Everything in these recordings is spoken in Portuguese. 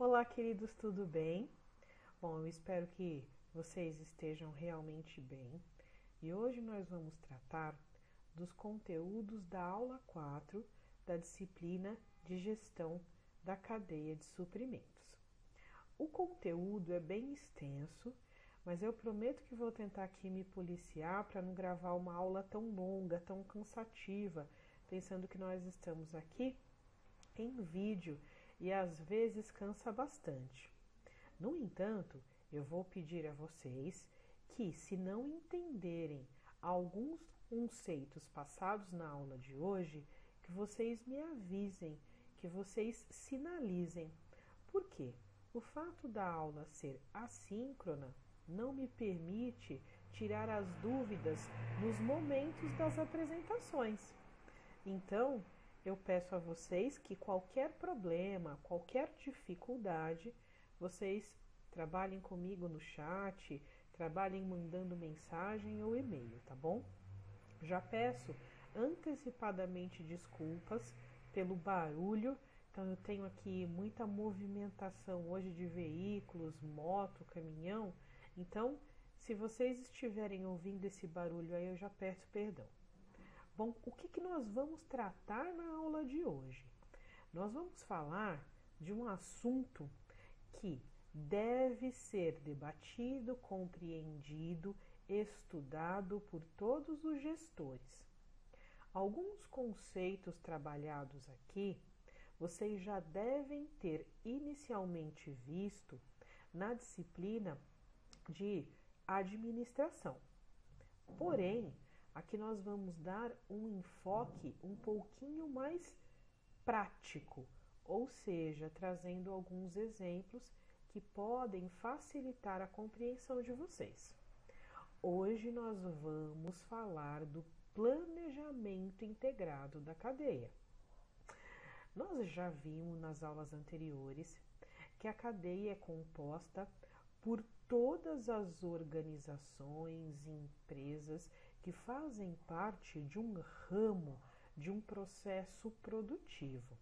Olá, queridos, tudo bem? Bom, eu espero que vocês estejam realmente bem. E hoje nós vamos tratar dos conteúdos da aula 4 da disciplina de gestão da cadeia de suprimentos. O conteúdo é bem extenso, mas eu prometo que vou tentar aqui me policiar para não gravar uma aula tão longa, tão cansativa, pensando que nós estamos aqui em vídeo e às vezes cansa bastante. No entanto, eu vou pedir a vocês que, se não entenderem alguns conceitos passados na aula de hoje, que vocês me avisem, que vocês sinalizem. Por quê? O fato da aula ser assíncrona não me permite tirar as dúvidas nos momentos das apresentações. Então, eu peço a vocês que qualquer problema, qualquer dificuldade, vocês trabalhem comigo no chat, trabalhem mandando mensagem ou e-mail, tá bom? Já peço antecipadamente desculpas pelo barulho. Então eu tenho aqui muita movimentação hoje de veículos, moto, caminhão. Então, se vocês estiverem ouvindo esse barulho aí, eu já peço perdão. Bom, o que nós vamos tratar na aula de hoje? Nós vamos falar de um assunto que deve ser debatido, compreendido, estudado por todos os gestores. Alguns conceitos trabalhados aqui vocês já devem ter inicialmente visto na disciplina de administração. Porém, aqui nós vamos dar um enfoque um pouquinho mais prático, ou seja, trazendo alguns exemplos que podem facilitar a compreensão de vocês. Hoje nós vamos falar do planejamento integrado da cadeia. Nós já vimos nas aulas anteriores que a cadeia é composta por todas as organizações e empresas que fazem parte de um ramo, de um processo produtivo.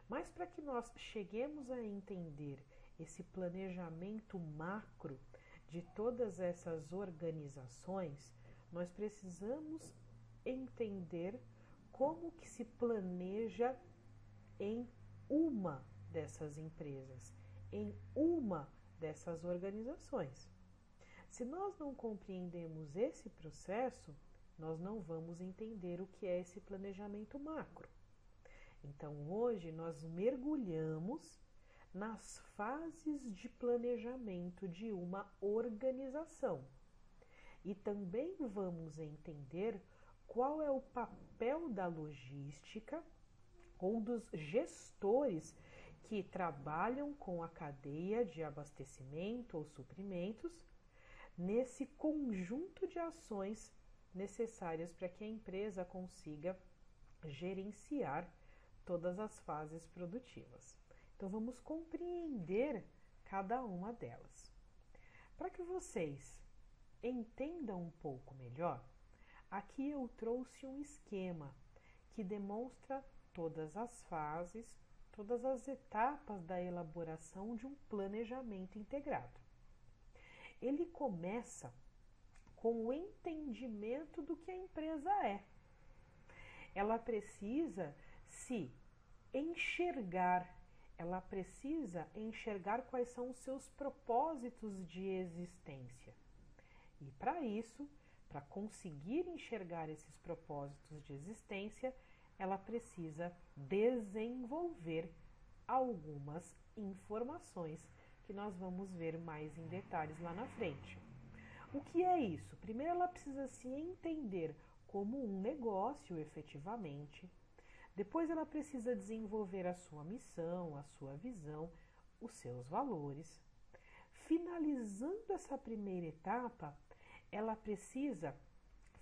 Mas para que nós cheguemos a entender esse planejamento macro de todas essas organizações, nós precisamos entender como que se planeja em uma dessas empresas, em uma dessas organizações. Se nós não compreendemos esse processo, nós não vamos entender o que é esse planejamento macro. Então, hoje nós mergulhamos nas fases de planejamento de uma organização e também vamos entender qual é o papel da logística ou dos gestores que trabalham com a cadeia de abastecimento ou suprimentos nesse conjunto de ações necessárias para que a empresa consiga gerenciar todas as fases produtivas. Então vamos compreender cada uma delas. Para que vocês entendam um pouco melhor, aqui eu trouxe um esquema que demonstra todas as fases, todas as etapas da elaboração de um planejamento integrado. Ele começa com o entendimento do que a empresa é. Ela precisa se enxergar, ela precisa enxergar quais são os seus propósitos de existência. E para isso, para conseguir enxergar esses propósitos de existência, ela precisa desenvolver algumas informações que nós vamos ver mais em detalhes lá na frente. O que é isso? Primeiro, ela precisa se entender como um negócio efetivamente. Depois, ela precisa desenvolver a sua missão, a sua visão, os seus valores. Finalizando essa primeira etapa, ela precisa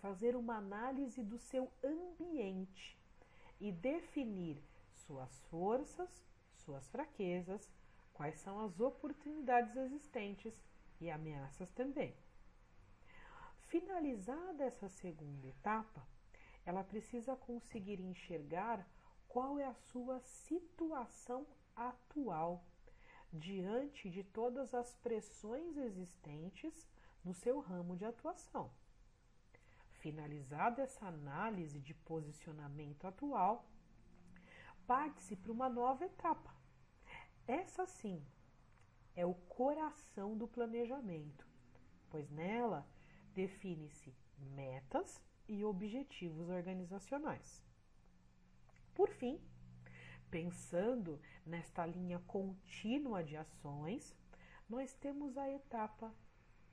fazer uma análise do seu ambiente e definir suas forças, suas fraquezas, quais são as oportunidades existentes e ameaças também. Finalizada essa segunda etapa, ela precisa conseguir enxergar qual é a sua situação atual diante de todas as pressões existentes no seu ramo de atuação. Finalizada essa análise de posicionamento atual, parte-se para uma nova etapa. Essa sim é o coração do planejamento, pois nela define-se metas e objetivos organizacionais. Por fim, pensando nesta linha contínua de ações, nós temos a etapa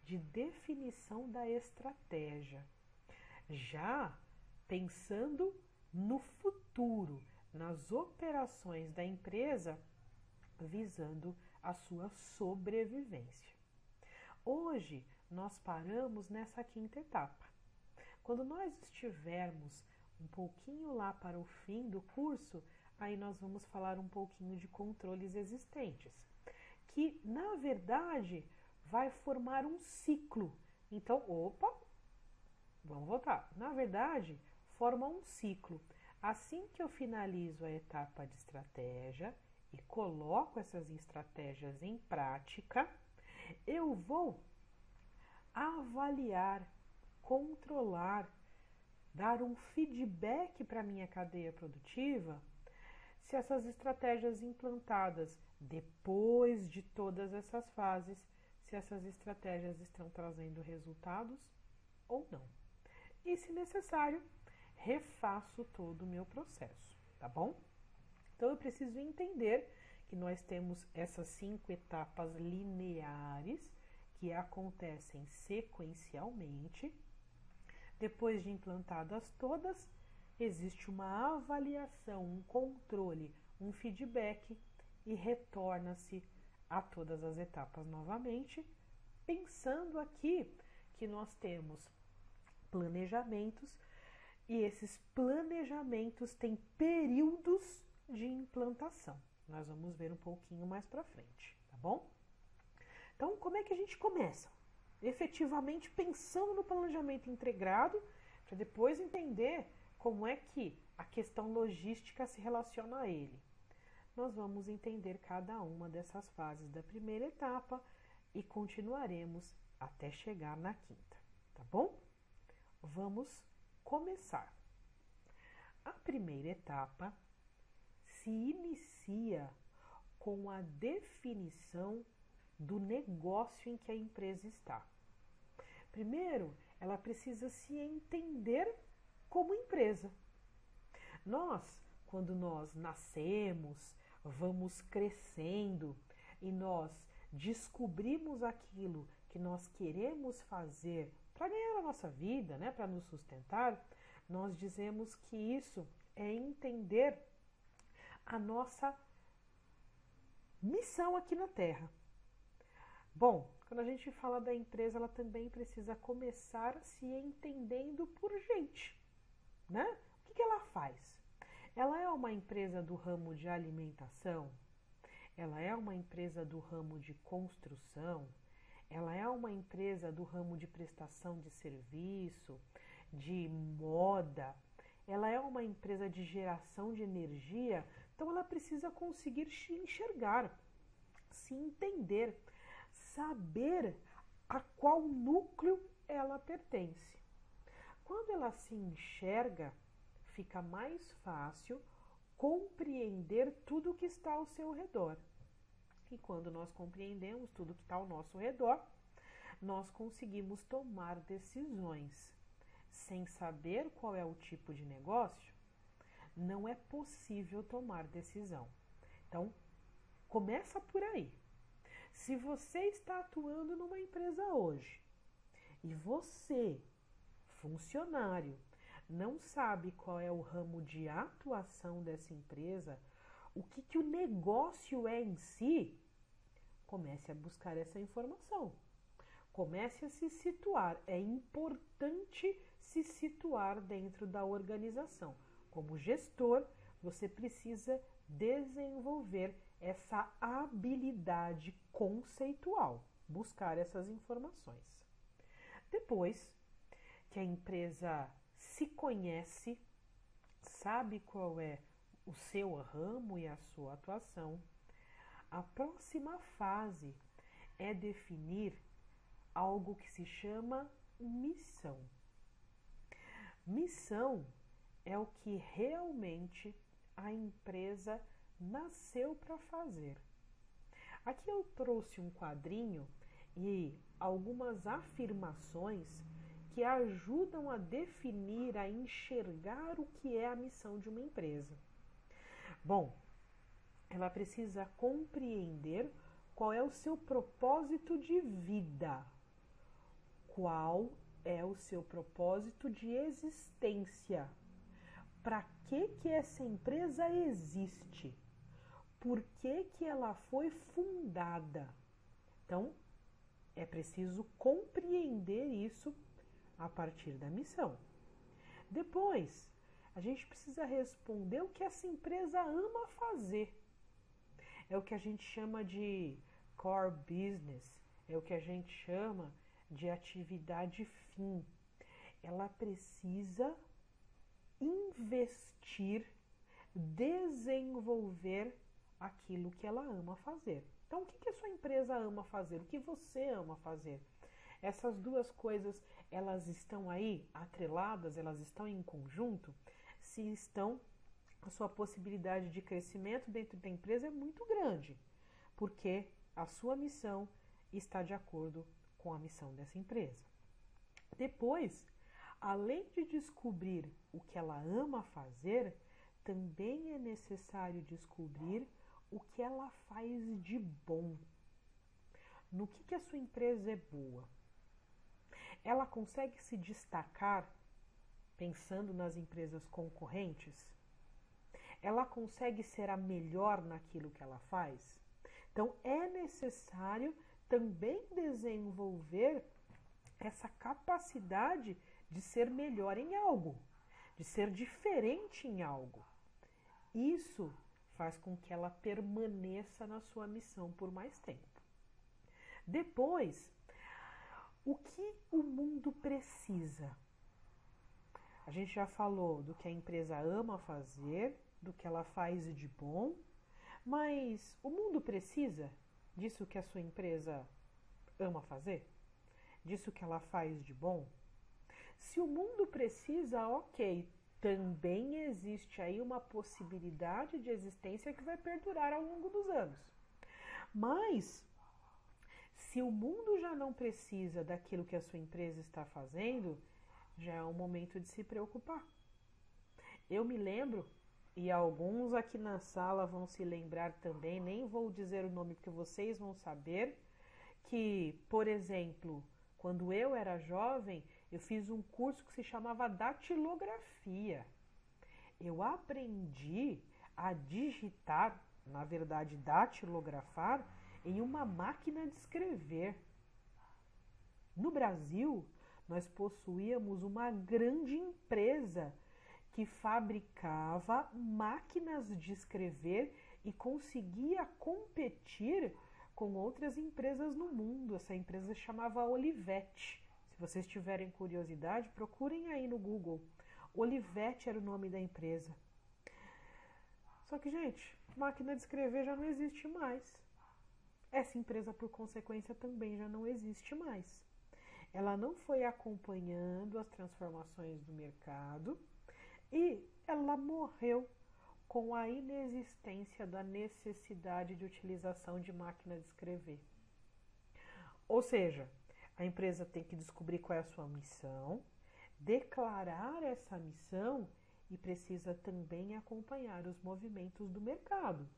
de definição da estratégia. Já pensando no futuro, nas operações da empresa, visando a sua sobrevivência. Hoje, nós paramos nessa quinta etapa. Quando nós estivermos um pouquinho lá para o fim do curso, aí nós vamos falar um pouquinho de controles existentes, que na verdade vai formar um ciclo. Então, vamos voltar. Na verdade, forma um ciclo. Assim que eu finalizo a etapa de estratégia e coloco essas estratégias em prática, eu vou avaliar, controlar, dar um feedback para a minha cadeia produtiva se essas estratégias implantadas depois de todas essas fases, se essas estratégias estão trazendo resultados ou não. E, se necessário, refaço todo o meu processo, tá bom? Então, eu preciso entender que nós temos essas 5 etapas lineares que acontecem sequencialmente. Depois de implantadas todas, existe uma avaliação, um controle, um feedback e retorna-se a todas as etapas novamente, pensando aqui que nós temos planejamentos e esses planejamentos têm períodos de implantação. Nós vamos ver um pouquinho mais para frente, tá bom? Então, como é que a gente começa? Efetivamente pensando no planejamento integrado, para depois entender como é que a questão logística se relaciona a ele. Nós vamos entender cada uma dessas fases da primeira etapa e continuaremos até chegar na quinta, tá bom? Vamos começar. A primeira etapa se inicia com a definição do negócio em que a empresa está. Primeiro, ela precisa se entender como empresa. Quando nós nascemos, vamos crescendo e nós descobrimos aquilo que nós queremos fazer para ganhar a nossa vida, né, para nos sustentar, nós dizemos que isso é entender a nossa missão aqui na Terra. Bom, quando a gente fala da empresa, ela também precisa começar se entendendo por gente, né? O que ela faz? Ela é uma empresa do ramo de alimentação? Ela é uma empresa do ramo de construção? Ela é uma empresa do ramo de prestação de serviço, de moda? Ela é uma empresa de geração de energia? Então ela precisa conseguir se enxergar, se entender, saber a qual núcleo ela pertence. Quando ela se enxerga, fica mais fácil compreender tudo que está ao seu redor. E quando nós compreendemos tudo que está ao nosso redor, nós conseguimos tomar decisões. Sem saber qual é o tipo de negócio, não é possível tomar decisão. Então, começa por aí. Se você está atuando numa empresa hoje e você, funcionário, não sabe qual é o ramo de atuação dessa empresa, o que o negócio é em si, comece a buscar essa informação. Comece a se situar. É importante se situar dentro da organização. Como gestor, você precisa desenvolver essa habilidade conceitual, buscar essas informações. Depois que a empresa se conhece, sabe qual é o seu ramo e a sua atuação, A próxima fase é definir algo que se chama missão. Missão é o que realmente a empresa nasceu para fazer. Aqui eu trouxe um quadrinho e algumas afirmações que ajudam a definir, a enxergar o que é a missão de uma empresa. Bom, ela precisa compreender qual é o seu propósito de vida, qual é o seu propósito de existência, para que essa empresa existe, por que ela foi fundada. Então, é preciso compreender isso a partir da missão. Depois, a gente precisa responder o que essa empresa ama fazer. É o que a gente chama de core business, é o que a gente chama de atividade fim. Ela precisa investir, desenvolver aquilo que ela ama fazer. Então, o que a sua empresa ama fazer? O que você ama fazer? Essas duas coisas, elas estão aí atreladas, elas estão em conjunto? Se estão, a sua possibilidade de crescimento dentro da empresa é muito grande, porque a sua missão está de acordo com a missão dessa empresa. Depois, além de descobrir o que ela ama fazer, também é necessário descobrir o que ela faz de bom. No que a sua empresa é boa? Ela consegue se destacar pensando nas empresas concorrentes? Ela consegue ser a melhor naquilo que ela faz? Então, é necessário também desenvolver essa capacidade de ser melhor em algo, de ser diferente em algo. Isso faz com que ela permaneça na sua missão por mais tempo. Depois, o que o mundo precisa? A gente já falou do que a empresa ama fazer, do que ela faz de bom, mas o mundo precisa disso que a sua empresa ama fazer? Disso que ela faz de bom? Se o mundo precisa, ok, também existe aí uma possibilidade de existência que vai perdurar ao longo dos anos. Mas, se o mundo já não precisa daquilo que a sua empresa está fazendo, já é um momento de se preocupar. Eu me lembro, e alguns aqui na sala vão se lembrar também, nem vou dizer o nome porque vocês vão saber, que, por exemplo, quando eu era jovem, eu fiz um curso que se chamava datilografia. Eu aprendi a digitar, na verdade, datilografar, em uma máquina de escrever. No Brasil, nós possuíamos uma grande empresa que fabricava máquinas de escrever e conseguia competir com outras empresas no mundo. Essa empresa se chamava Olivetti. Se vocês tiverem curiosidade, procurem aí no Google. Olivetti era o nome da empresa. Só que, gente, máquina de escrever já não existe mais. Essa empresa, por consequência, também já não existe mais. Ela não foi acompanhando as transformações do mercado e ela morreu com a inexistência da necessidade de utilização de máquina de escrever. Ou seja, a empresa tem que descobrir qual é a sua missão, declarar essa missão e precisa também acompanhar os movimentos do mercado.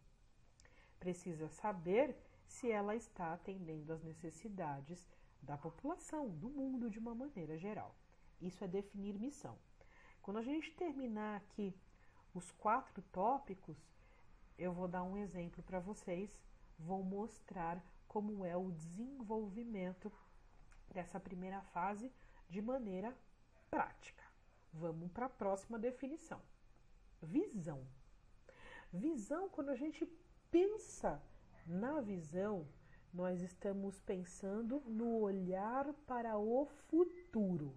Precisa saber se ela está atendendo às necessidades da população, do mundo de uma maneira geral. Isso é definir missão. Quando a gente terminar aqui os 4 tópicos, eu vou dar um exemplo para vocês, vou mostrar como é o desenvolvimento dessa primeira fase de maneira prática. Vamos para a próxima definição. Visão. Visão, quando a gente pensa na visão, nós estamos pensando no olhar para o futuro.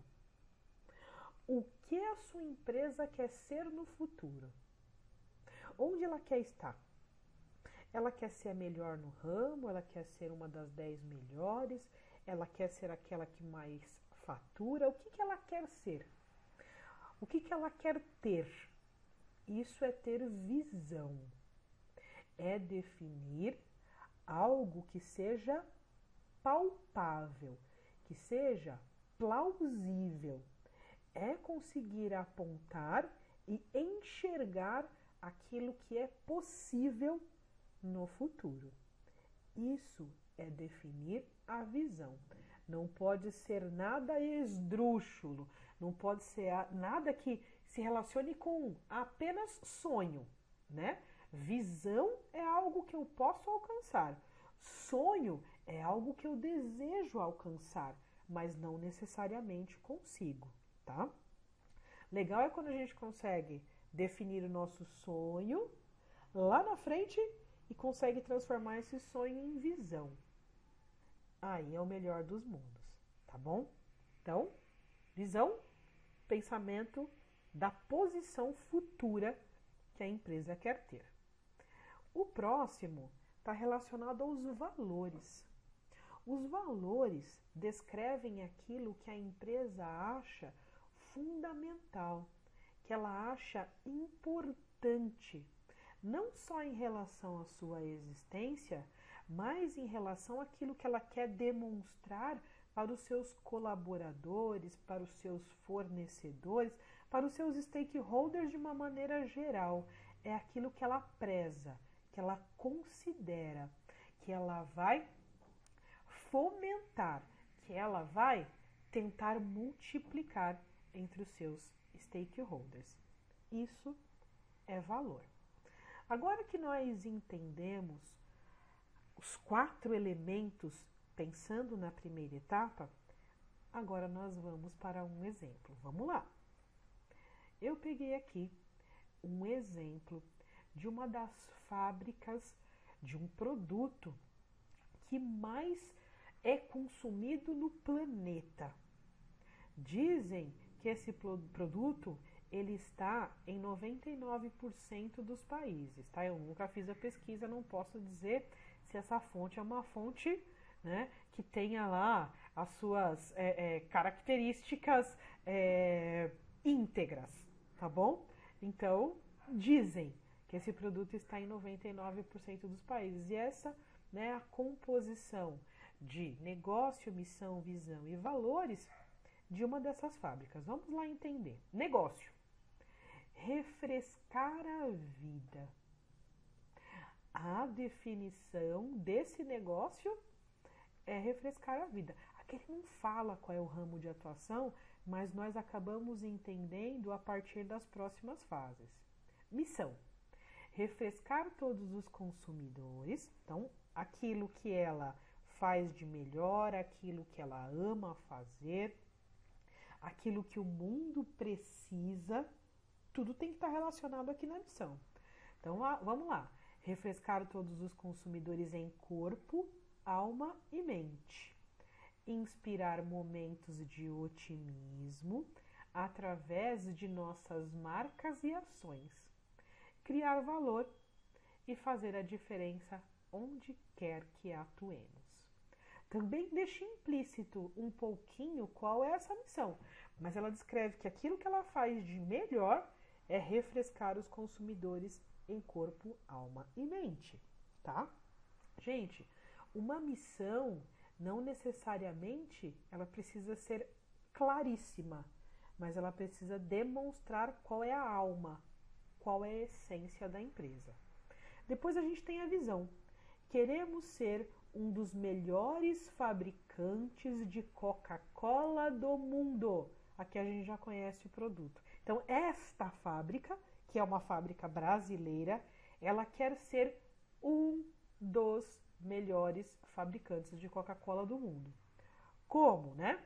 O que a sua empresa quer ser no futuro? Onde ela quer estar? Ela quer ser a melhor no ramo, ela quer ser uma das 10 melhores, ela quer ser aquela que mais fatura. O que que ela quer ser? O que que ela quer ter? Isso é ter visão. É definir algo que seja palpável, que seja plausível. É conseguir apontar e enxergar aquilo que é possível no futuro. Isso é definir a visão. Não pode ser nada esdrúxulo, não pode ser nada que se relacione com apenas sonho, né? Visão é algo que eu posso alcançar. Sonho é algo que eu desejo alcançar, mas não necessariamente consigo, tá? Legal é quando a gente consegue definir o nosso sonho lá na frente e consegue transformar esse sonho em visão. Aí é o melhor dos mundos, tá bom? Então, visão, pensamento da posição futura que a empresa quer ter. O próximo está relacionado aos valores. Os valores descrevem aquilo que a empresa acha fundamental, que ela acha importante, não só em relação à sua existência, mas em relação àquilo que ela quer demonstrar para os seus colaboradores, para os seus fornecedores, para os seus stakeholders de uma maneira geral. É aquilo que ela preza, que ela considera, que ela vai fomentar, que ela vai tentar multiplicar entre os seus stakeholders. Isso é valor. Agora que nós entendemos os 4 elementos pensando na primeira etapa, agora nós vamos para um exemplo. Vamos lá. Eu peguei aqui um exemplo de uma das fábricas de um produto que mais é consumido no planeta. Dizem que esse produto ele está em 99% dos países, tá? Eu nunca fiz a pesquisa, não posso dizer se essa fonte é uma fonte, né, que tenha lá as suas características íntegras, tá bom? Então, dizem que esse produto está em 99% dos países. E essa, né, a composição de negócio, missão, visão e valores de uma dessas fábricas. Vamos lá entender. Negócio. Refrescar a vida. A definição desse negócio é refrescar a vida. Aqui ele não fala qual é o ramo de atuação, mas nós acabamos entendendo a partir das próximas fases. Missão. Refrescar todos os consumidores. Então, aquilo que ela faz de melhor, aquilo que ela ama fazer, aquilo que o mundo precisa, tudo tem que estar relacionado aqui na missão. Então, vamos lá. Refrescar todos os consumidores em corpo, alma e mente. Inspirar momentos de otimismo através de nossas marcas e ações. Criar valor e fazer a diferença onde quer que atuemos. Também deixa implícito um pouquinho qual é essa missão, mas ela descreve que aquilo que ela faz de melhor é refrescar os consumidores em corpo, alma e mente, tá? Gente, uma missão não necessariamente ela precisa ser claríssima, mas ela precisa demonstrar qual é a alma, qual é a essência da empresa. Depois a gente tem a visão. Queremos ser um dos melhores fabricantes de Coca-Cola do mundo. Aqui a gente já conhece o produto. Então, esta fábrica, que é uma fábrica brasileira, ela quer ser um dos melhores fabricantes de Coca-Cola do mundo. Como, né?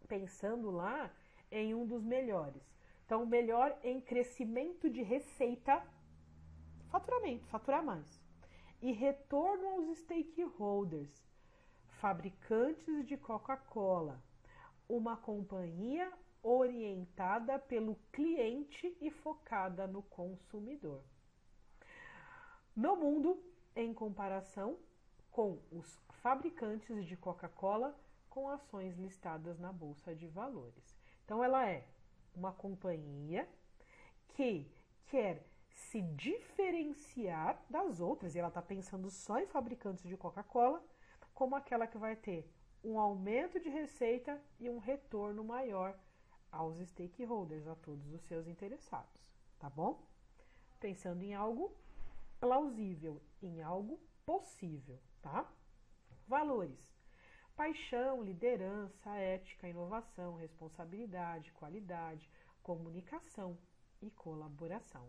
Pensando lá em um dos melhores. Então, melhor em crescimento de receita, faturamento, faturar mais. E retorno aos stakeholders, fabricantes de Coca-Cola, uma companhia orientada pelo cliente e focada no consumidor. No mundo, em comparação com os fabricantes de Coca-Cola com ações listadas na Bolsa de Valores. Então, ela é uma companhia que quer se diferenciar das outras, e ela está pensando só em fabricantes de Coca-Cola, como aquela que vai ter um aumento de receita e um retorno maior aos stakeholders, a todos os seus interessados, tá bom? Pensando em algo plausível, em algo possível, tá? Valores: paixão, liderança, ética, inovação, responsabilidade, qualidade, comunicação e colaboração.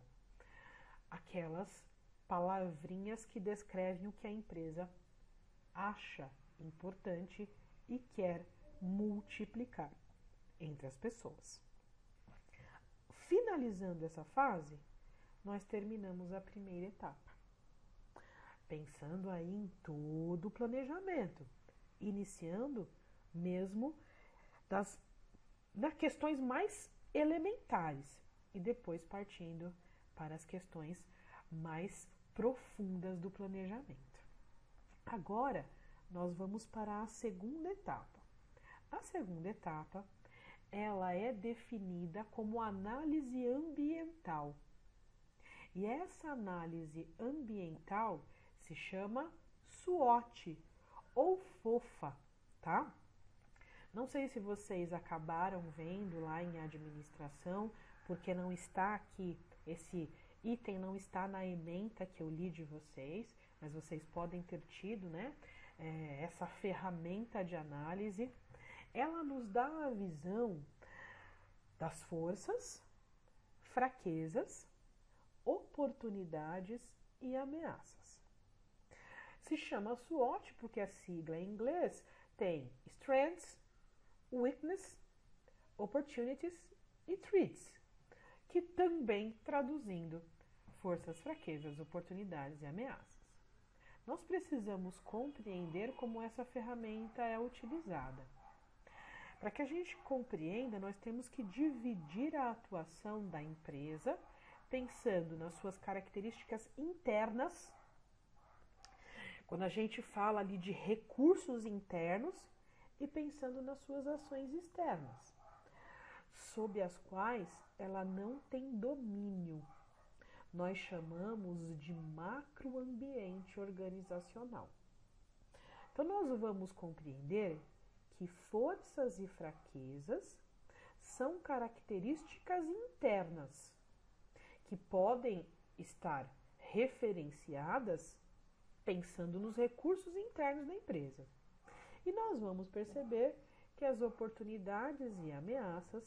Aquelas palavrinhas que descrevem o que a empresa acha importante e quer multiplicar entre as pessoas. Finalizando essa fase, nós terminamos a primeira etapa. Pensando aí em todo o planejamento, iniciando mesmo das questões mais elementares e depois partindo para as questões mais profundas do planejamento. Agora, nós vamos para a segunda etapa. A segunda etapa, ela é definida como análise ambiental. E essa análise ambiental se chama SWOT ou FOFA, tá? Não sei se vocês acabaram vendo lá em administração, porque não está aqui, esse item não está na ementa que eu li de vocês, mas vocês podem ter tido, né? Essa ferramenta de análise. Ela nos dá a visão das forças, fraquezas, oportunidades e ameaças. Se chama SWOT porque a sigla em inglês tem Strengths, Weakness, Opportunities e Threats, que também traduzindo forças, fraquezas, oportunidades e ameaças. Nós precisamos compreender como essa ferramenta é utilizada. Para que a gente compreenda, nós temos que dividir a atuação da empresa pensando nas suas características internas. Quando a gente fala ali de recursos internos e pensando nas suas ações externas, sob as quais ela não tem domínio. Nós chamamos de macroambiente organizacional. Então, nós vamos compreender que forças e fraquezas são características internas que podem estar referenciadas pensando nos recursos internos da empresa. E nós vamos perceber que as oportunidades e ameaças,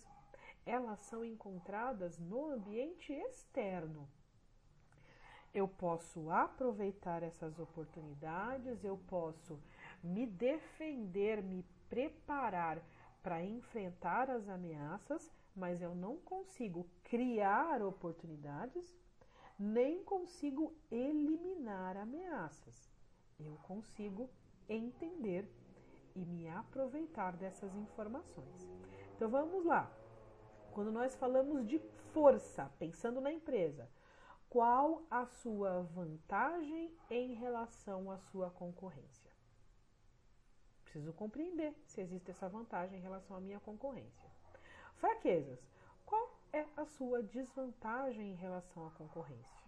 elas são encontradas no ambiente externo. Eu posso aproveitar essas oportunidades, eu posso me defender, me preparar para enfrentar as ameaças, mas eu não consigo criar oportunidades, nem consigo eliminar ameaças. Eu consigo entender e me aproveitar dessas informações. Então vamos lá. Quando nós falamos de força, pensando na empresa, qual a sua vantagem em relação à sua concorrência? Preciso compreender se existe essa vantagem em relação à minha concorrência. Fraquezas. Qual é a sua desvantagem em relação à concorrência?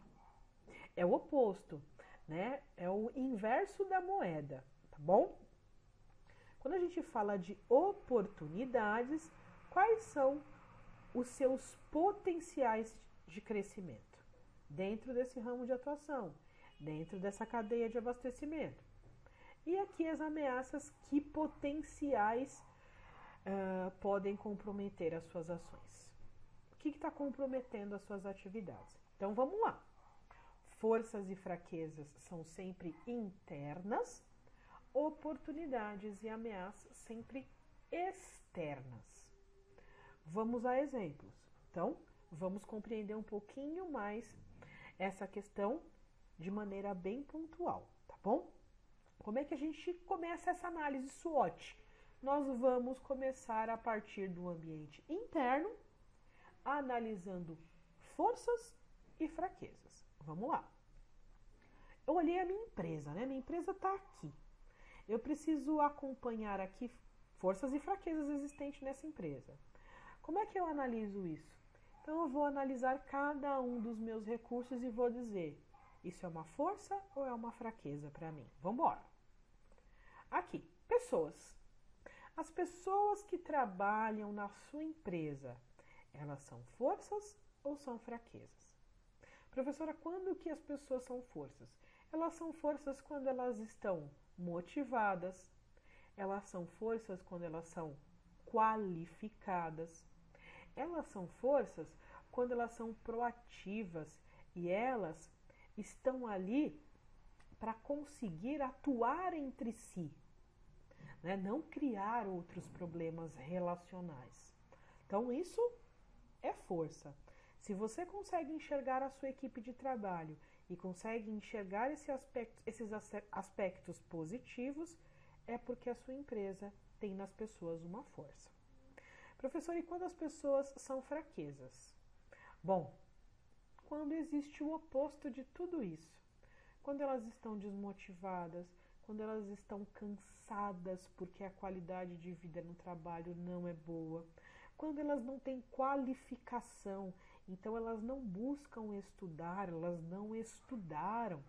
É o oposto, né? É o inverso da moeda, tá bom? Quando a gente fala de oportunidades, quais são os seus potenciais de crescimento dentro desse ramo de atuação, dentro dessa cadeia de abastecimento? E aqui as ameaças, que potenciais podem comprometer as suas ações? O que está comprometendo as suas atividades? Então vamos lá. Forças e fraquezas são sempre internas, oportunidades e ameaças sempre externas. Vamos a exemplos. Então, vamos compreender um pouquinho mais essa questão de maneira bem pontual, tá bom? Como é que a gente começa essa análise SWOT? Nós vamos começar a partir do ambiente interno, analisando forças e fraquezas. Vamos lá. eu olhei a minha empresa, né? Minha empresa está aqui. Eu preciso acompanhar aqui forças e fraquezas existentes nessa empresa. Como é que eu analiso isso? Então, eu vou analisar cada um dos meus recursos e vou dizer, isso é uma força ou é uma fraqueza para mim? Vamos embora. Aqui, pessoas. As pessoas que trabalham na sua empresa, elas são forças ou são fraquezas? Professora, quando que as pessoas são forças? Elas são forças quando elas estão motivadas, elas são forças quando elas são qualificadas, elas são forças quando elas são proativas e elas estão ali para conseguir atuar entre si, né? Não criar outros problemas relacionais. Então, isso é força. Se você consegue enxergar a sua equipe de trabalho e consegue enxergar esses aspectos positivos, é porque a sua empresa tem nas pessoas uma força. Professor, e quando as pessoas são fraquezas? Bom, quando existe o oposto de tudo isso. Quando elas estão desmotivadas, quando elas estão cansadas porque a qualidade de vida no trabalho não é boa, quando elas não têm qualificação, então elas não buscam estudar, elas não estudaram,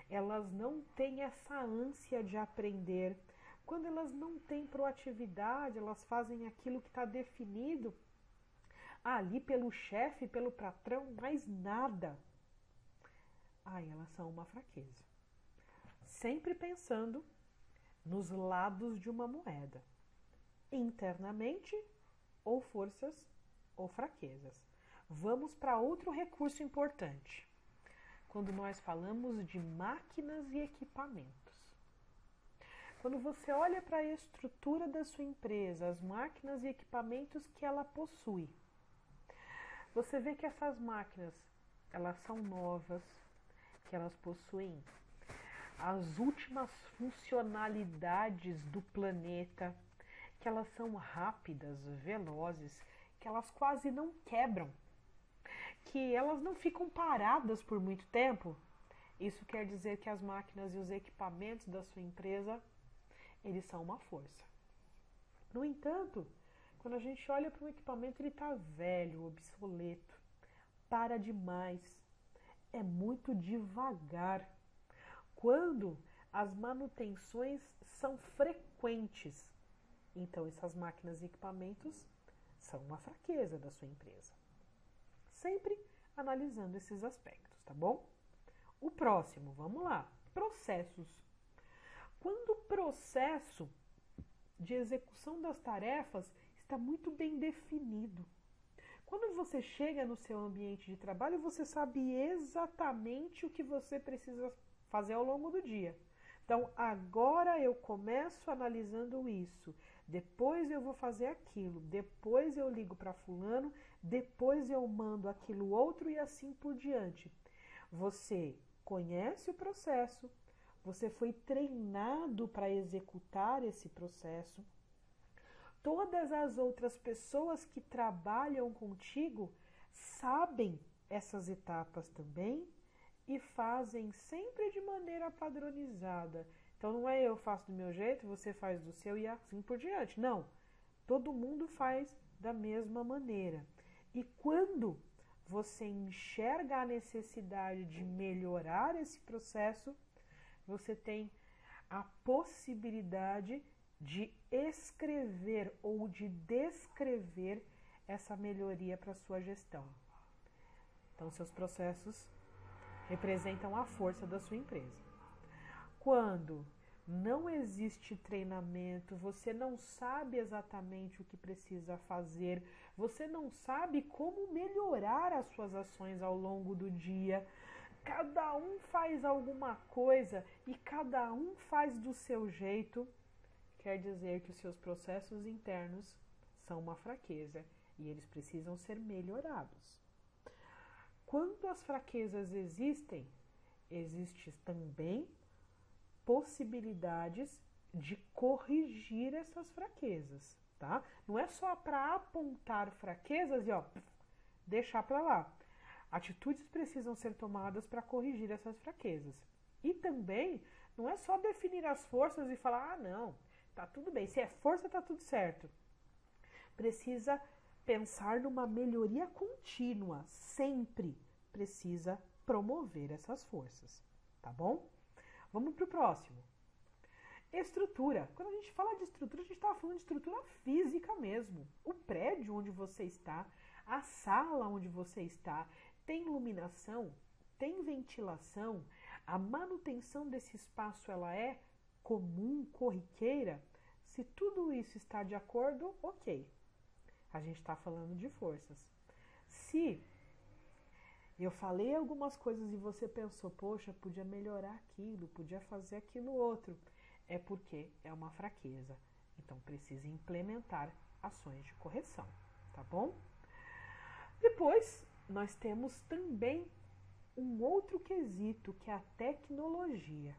elas não têm essa ânsia de aprender, quando elas não têm proatividade, elas fazem aquilo que está definido ali pelo chefe, pelo patrão, mais nada. Aí elas são uma fraqueza. Sempre pensando nos lados de uma moeda, internamente ou forças ou fraquezas. Vamos para outro recurso importante. Quando nós falamos de máquinas e equipamentos. Quando você olha para a estrutura da sua empresa, as máquinas e equipamentos que ela possui, você vê que essas máquinas, elas são novas, que elas possuem as últimas funcionalidades do planeta, que elas são rápidas, velozes, que elas quase não quebram, que elas não ficam paradas por muito tempo. Isso quer dizer que as máquinas e os equipamentos da sua empresa, eles são uma força. No entanto, quando a gente olha para um equipamento, ele está velho, obsoleto, para demais, é muito devagar. Quando as manutenções são frequentes, então essas máquinas e equipamentos são uma fraqueza da sua empresa. Sempre analisando esses aspectos, tá bom? O próximo, vamos lá, processos. Quando o processo de execução das tarefas está muito bem definido. Quando você chega no seu ambiente de trabalho, você sabe exatamente o que você precisa fazer ao longo do dia. Então, agora eu começo analisando isso, depois eu vou fazer aquilo, depois eu ligo para fulano, depois eu mando aquilo outro e assim por diante. Você conhece o processo, você foi treinado para executar esse processo. Todas as outras pessoas que trabalham contigo sabem essas etapas também e fazem sempre de maneira padronizada. Então não é eu faço do meu jeito, você faz do seu e assim por diante. Não, todo mundo faz da mesma maneira. E quando você enxerga a necessidade de melhorar esse processo, você tem a possibilidade de escrever ou de descrever essa melhoria para a sua gestão. Então, seus processos representam a força da sua empresa. Quando não existe treinamento, você não sabe exatamente o que precisa fazer, você não sabe como melhorar as suas ações ao longo do dia, cada um faz alguma coisa e cada um faz do seu jeito, quer dizer que os seus processos internos são uma fraqueza e eles precisam ser melhorados. Quando as fraquezas existem, existem também possibilidades de corrigir essas fraquezas, tá? Não é só para apontar fraquezas e deixar para lá. Atitudes precisam ser tomadas para corrigir essas fraquezas. E também não é só definir as forças e falar, ah, não, tá tudo bem, se é força, tá tudo certo. Precisa pensar numa melhoria contínua, sempre precisa promover essas forças, tá bom? Vamos para o próximo. Estrutura. Quando a gente fala de estrutura, a gente está falando de estrutura física mesmo. O prédio onde você está, a sala onde você está, tem iluminação, tem ventilação, a manutenção desse espaço ela é comum, corriqueira. Se tudo isso está de acordo, ok. A gente está falando de forças. Se eu falei algumas coisas e você pensou, poxa, podia melhorar aquilo, podia fazer aquilo outro, é porque é uma fraqueza. Então precisa implementar ações de correção, tá bom? Depois, nós temos também um outro quesito, que é a tecnologia.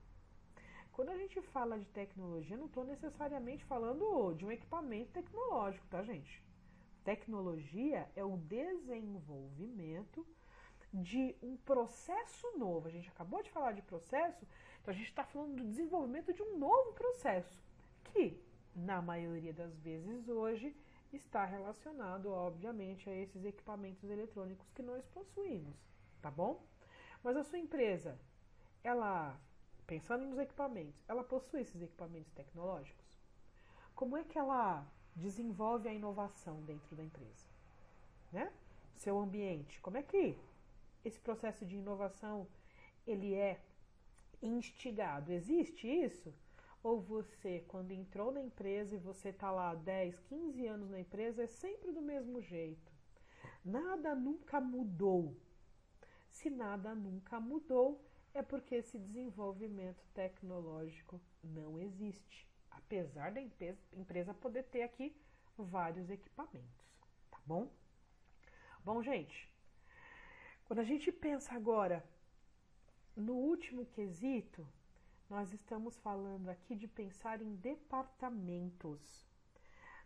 Quando a gente fala de tecnologia, não estou necessariamente falando de um equipamento tecnológico, tá, gente? Tecnologia é o desenvolvimento de um processo novo. A gente acabou de falar de processo, então a gente está falando do desenvolvimento de um novo processo, que, na maioria das vezes hoje, está relacionado, obviamente, a esses equipamentos eletrônicos que nós possuímos, tá bom? Mas a sua empresa, ela, pensando nos equipamentos, ela possui esses equipamentos tecnológicos? Como é que ela desenvolve a inovação dentro da empresa? Né? Seu ambiente, como é que esse processo de inovação ele é instigado? Existe isso? Ou você, quando entrou na empresa e você está lá 10, 15 anos na empresa, é sempre do mesmo jeito? Nada nunca mudou. Se nada nunca mudou, é porque esse desenvolvimento tecnológico não existe. Apesar da empresa poder ter aqui vários equipamentos, tá bom? Bom, gente, quando a gente pensa agora no último quesito, nós estamos falando aqui de pensar em departamentos.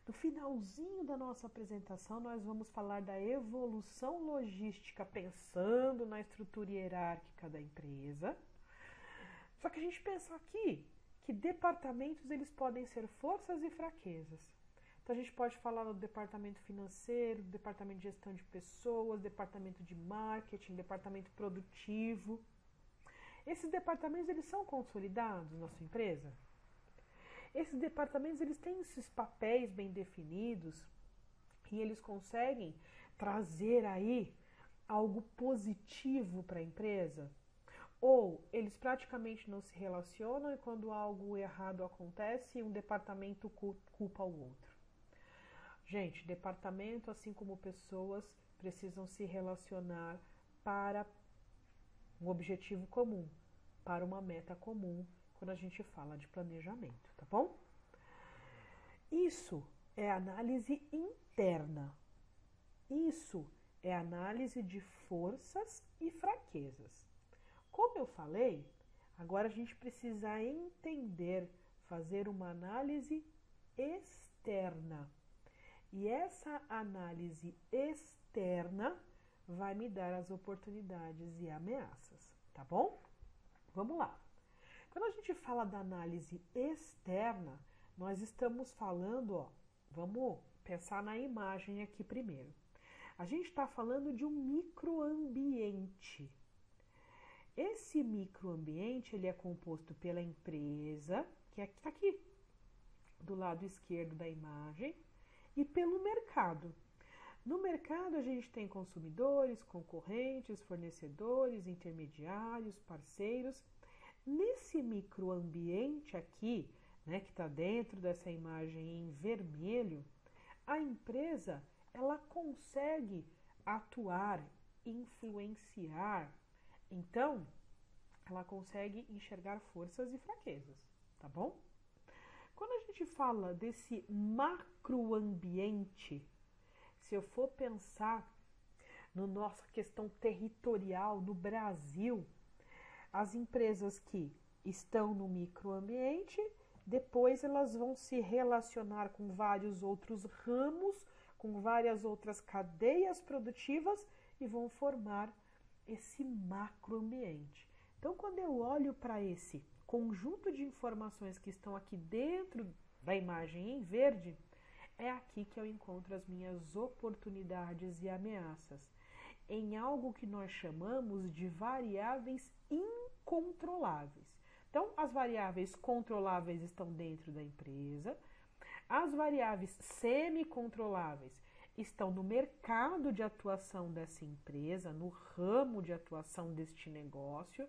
No finalzinho da nossa apresentação, nós vamos falar da evolução logística, pensando na estrutura hierárquica da empresa. Só que a gente pensa aqui que departamentos eles podem ser forças e fraquezas. Então a gente pode falar do departamento financeiro, departamento de gestão de pessoas, departamento de marketing, departamento produtivo. Esses departamentos eles são consolidados na sua empresa? Esses departamentos eles têm esses papéis bem definidos e eles conseguem trazer aí algo positivo para a empresa? Ou eles praticamente não se relacionam e quando algo errado acontece, um departamento culpa o outro? Gente, departamento, assim como pessoas, precisam se relacionar para um objetivo comum, para uma meta comum, quando a gente fala de planejamento, tá bom? Isso é análise interna. Isso é análise de forças e fraquezas. Como eu falei, agora a gente precisa entender, fazer uma análise externa. E essa análise externa vai me dar as oportunidades e ameaças, tá bom? Vamos lá. Quando a gente fala da análise externa, nós estamos falando, vamos pensar na imagem aqui primeiro. A gente está falando de um microambiente. Esse microambiente ele é composto pela empresa, que está aqui do lado esquerdo da imagem, e pelo mercado. No mercado a gente tem consumidores, concorrentes, fornecedores, intermediários, parceiros. Nesse microambiente aqui, né, que está dentro dessa imagem em vermelho, a empresa ela consegue atuar, influenciar. Então, ela consegue enxergar forças e fraquezas, tá bom? Quando a gente fala desse macroambiente, se eu for pensar na nossa questão territorial no Brasil, as empresas que estão no microambiente, depois elas vão se relacionar com vários outros ramos, com várias outras cadeias produtivas e vão formar esse macroambiente. Então, quando eu olho para esse conjunto de informações que estão aqui dentro da imagem em verde, é aqui que eu encontro as minhas oportunidades e ameaças, em algo que nós chamamos de variáveis incontroláveis. Então, as variáveis controláveis estão dentro da empresa, as variáveis semi-controláveis estão no mercado de atuação dessa empresa, no ramo de atuação deste negócio,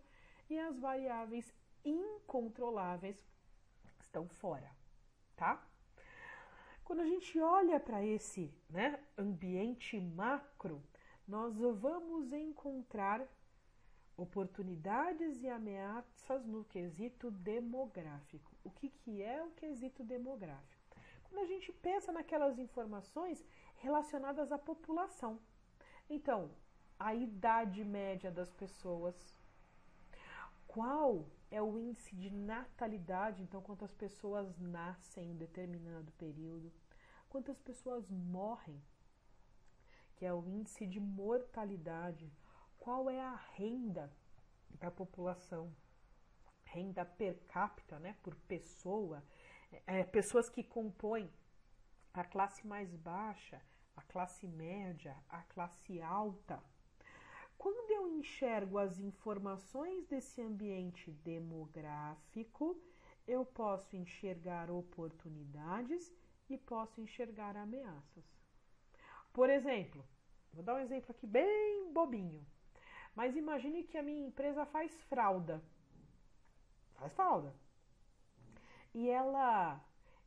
e as variáveis incontroláveis estão fora, tá? Quando a gente olha para esse, ambiente macro, nós vamos encontrar oportunidades e ameaças no quesito demográfico. O que é o quesito demográfico? Quando a gente pensa naquelas informações relacionadas à população. Então, a idade média das pessoas, qual é o índice de natalidade, então quantas pessoas nascem em um determinado período, quantas pessoas morrem, que é o índice de mortalidade, qual é a renda da população, renda per capita, por pessoa, pessoas que compõem a classe mais baixa, a classe média, a classe alta. Quando eu enxergo as informações desse ambiente demográfico, eu posso enxergar oportunidades e posso enxergar ameaças. Por exemplo, vou dar um exemplo aqui bem bobinho, mas imagine que a minha empresa faz fralda. E ela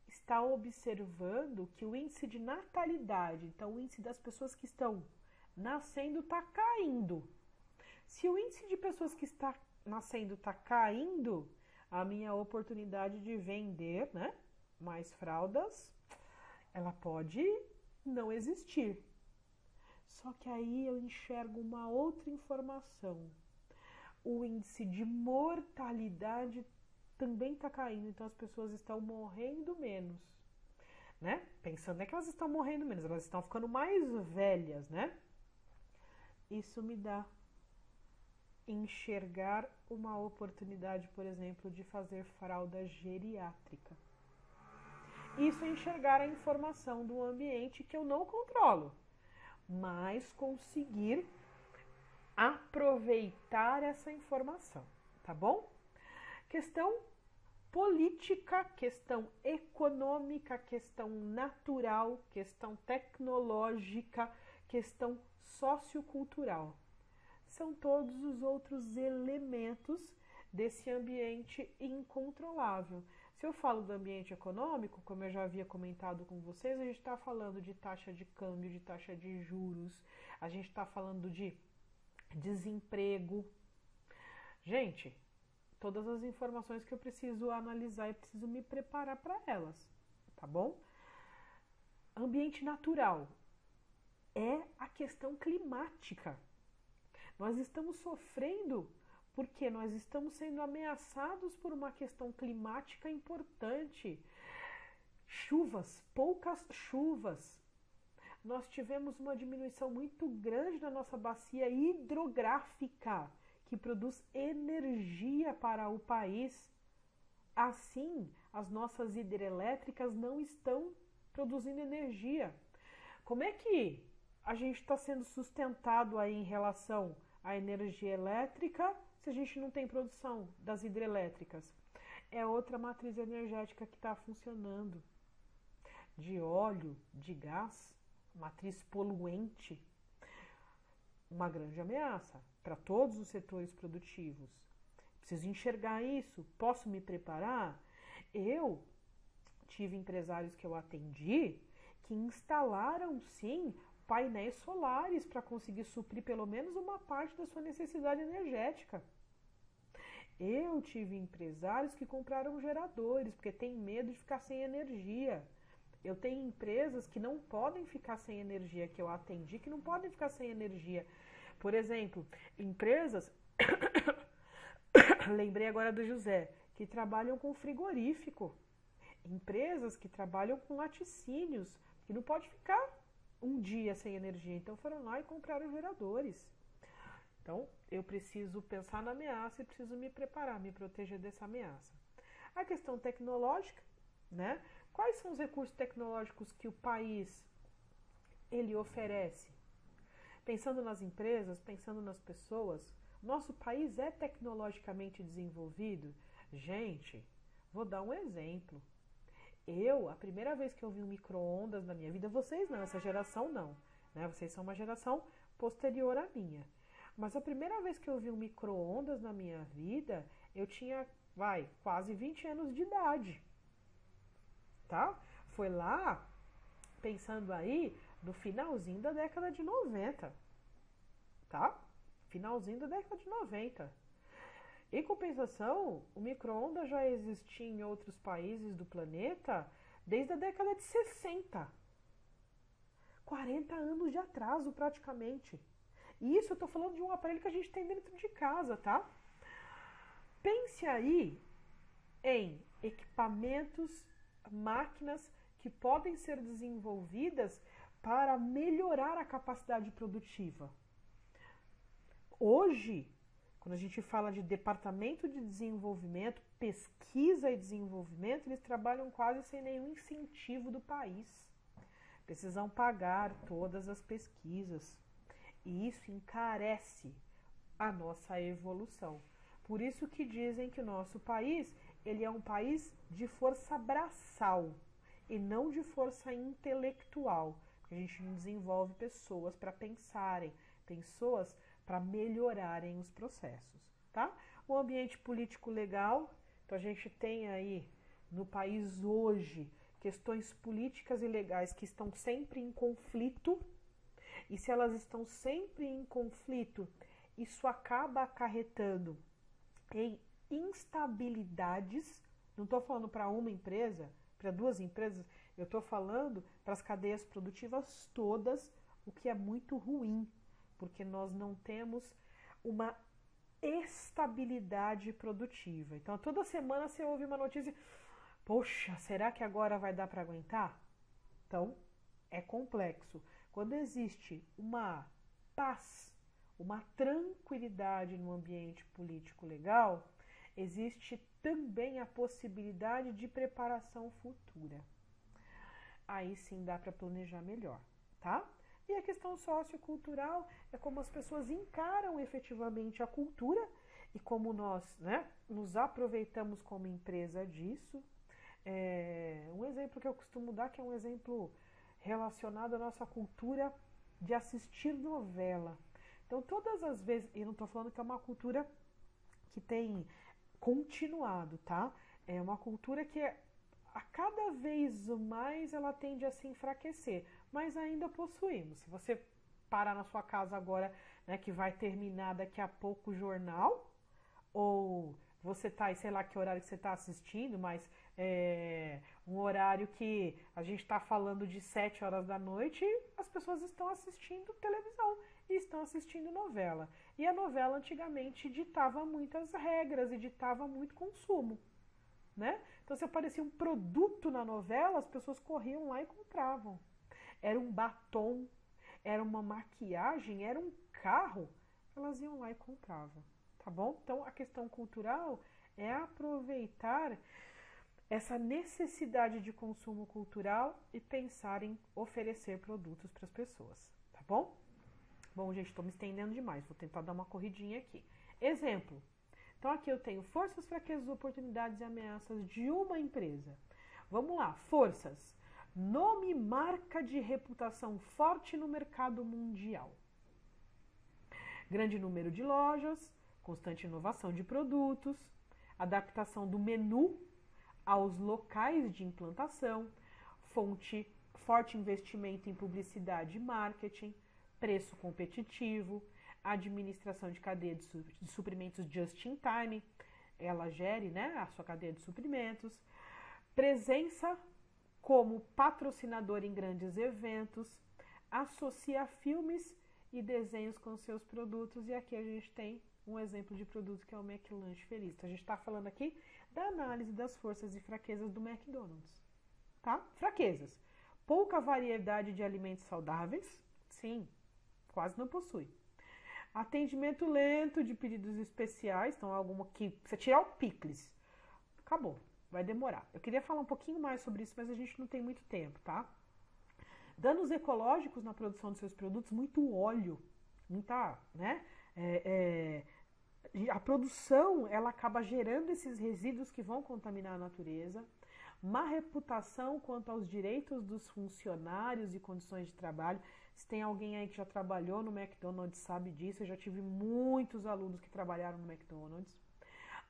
está observando que o índice de natalidade, então o índice das pessoas que estão nascendo está caindo. Se o índice de pessoas que está nascendo está caindo, a minha oportunidade de vender, mais fraldas, ela pode não existir. Só que aí eu enxergo uma outra informação. O índice de mortalidade também está caindo, então as pessoas estão morrendo menos, Pensando que elas estão morrendo menos, elas estão ficando mais velhas, Isso me dá enxergar uma oportunidade, por exemplo, de fazer fralda geriátrica. Isso é enxergar a informação do ambiente que eu não controlo, mas conseguir aproveitar essa informação, tá bom? Questão política, questão econômica, questão natural, questão tecnológica, questão sociocultural. São todos os outros elementos desse ambiente incontrolável. Se eu falo do ambiente econômico, como eu já havia comentado com vocês, a gente está falando de taxa de câmbio, de taxa de juros, a gente está falando de desemprego. Gente, todas as informações que eu preciso analisar e preciso me preparar para elas, tá bom? Ambiente natural é a questão climática. Nós estamos sofrendo porque nós estamos sendo ameaçados por uma questão climática importante. Chuvas, poucas chuvas. Nós tivemos uma diminuição muito grande na nossa bacia hidrográfica, que produz energia para o país. Assim, as nossas hidrelétricas não estão produzindo energia. Como é que a gente está sendo sustentado aí em relação à energia elétrica se a gente não tem produção das hidrelétricas? É outra matriz energética que está funcionando. De óleo, de gás, matriz poluente. Uma grande ameaça para todos os setores produtivos. Preciso enxergar isso. Posso me preparar? Eu tive empresários que eu atendi que instalaram, sim, painéis solares para conseguir suprir pelo menos uma parte da sua necessidade energética. Eu tive empresários que compraram geradores porque têm medo de ficar sem energia. Eu tenho empresas que não podem ficar sem energia, que eu atendi, que não podem ficar sem energia. Por exemplo, empresas, lembrei agora do José, que trabalham com frigorífico. Empresas que trabalham com laticínios, que não pode ficar um dia sem energia. Então foram lá e compraram geradores. Então, eu preciso pensar na ameaça e preciso me preparar, me proteger dessa ameaça. A questão tecnológica, né? Quais são os recursos tecnológicos que o país ele oferece? Pensando nas empresas, pensando nas pessoas, nosso país é tecnologicamente desenvolvido? Gente, vou dar um exemplo. A primeira vez que eu vi um micro-ondas na minha vida, vocês não, essa geração não, né? Vocês são uma geração posterior à minha. Mas a primeira vez que eu vi um micro-ondas na minha vida, eu tinha, quase 20 anos de idade, tá? Foi lá, pensando aí, no finalzinho da década de 90, tá? Finalzinho da década de 90. Em compensação, o micro-ondas já existia em outros países do planeta desde a década de 60. 40 anos de atraso, praticamente. E isso eu estou falando de um aparelho que a gente tem dentro de casa, tá? Pense aí em equipamentos, máquinas que podem ser desenvolvidas para melhorar a capacidade produtiva. Hoje, quando a gente fala de departamento de desenvolvimento, pesquisa e desenvolvimento, eles trabalham quase sem nenhum incentivo do país. Precisam pagar todas as pesquisas. E isso encarece a nossa evolução. Por isso que dizem que o nosso país, ele é um país de força braçal e não de força intelectual. Porque a gente não desenvolve pessoas para pensarem, pessoas para melhorarem os processos, tá? O ambiente político legal, então a gente tem aí no país hoje questões políticas e legais que estão sempre em conflito, e se elas estão sempre em conflito, isso acaba acarretando em instabilidades. Não estou falando para uma empresa, para duas empresas, eu estou falando para as cadeias produtivas todas, o que é muito ruim, porque nós não temos uma estabilidade produtiva. Então, toda semana você ouve uma notícia, poxa, será que agora vai dar para aguentar? Então, é complexo. Quando existe uma paz, uma tranquilidade no ambiente político legal, existe também a possibilidade de preparação futura. Aí sim dá para planejar melhor, tá? E a questão sociocultural é como as pessoas encaram efetivamente a cultura e como nós, né, nos aproveitamos como empresa disso. Um exemplo que eu costumo dar, que é um exemplo relacionado à nossa cultura de assistir novela. Então, todas as vezes, e não estou falando que é uma cultura que tem continuado, tá? É uma cultura que a cada vez mais ela tende a se enfraquecer, mas ainda possuímos. Se você parar na sua casa agora, né, que vai terminar daqui a pouco o jornal, ou você tá, sei lá que horário que você está assistindo, mas um horário que a gente está falando de 7 horas da noite, as pessoas estão assistindo televisão e estão assistindo novela. E a novela antigamente ditava muitas regras e ditava muito consumo, né? Então, se aparecia um produto na novela, as pessoas corriam lá e compravam. Era um batom, era uma maquiagem, era um carro, elas iam lá e compravam, tá bom? Então, a questão cultural é aproveitar essa necessidade de consumo cultural e pensar em oferecer produtos para as pessoas, tá bom? Bom, gente, estou me estendendo demais, vou tentar dar uma corridinha aqui. Exemplo. Então, aqui eu tenho forças, fraquezas, oportunidades e ameaças de uma empresa. Vamos lá, forças. Nome e marca de reputação forte no mercado mundial. Grande número de lojas, constante inovação de produtos, adaptação do menu aos locais de implantação, forte investimento em publicidade e marketing, preço competitivo, administração de cadeia de suprimentos just in time, ela gere, né, a sua cadeia de suprimentos, presença como patrocinador em grandes eventos, associa filmes e desenhos com seus produtos, e aqui a gente tem um exemplo de produto que é o McLanche Feliz. Então, a gente está falando aqui da análise das forças e fraquezas do McDonald's, tá? Fraquezas. Pouca variedade de alimentos saudáveis, sim, quase não possui. Atendimento lento de pedidos especiais, então alguma que você tirar o picles. Acabou, vai demorar. Eu queria falar um pouquinho mais sobre isso, mas a gente não tem muito tempo, tá? Danos ecológicos na produção dos seus produtos, muito óleo, muita, né? A produção, ela acaba gerando esses resíduos que vão contaminar a natureza. Má reputação quanto aos direitos dos funcionários e condições de trabalho. Se tem alguém aí que já trabalhou no McDonald's, sabe disso. Eu já tive muitos alunos que trabalharam no McDonald's.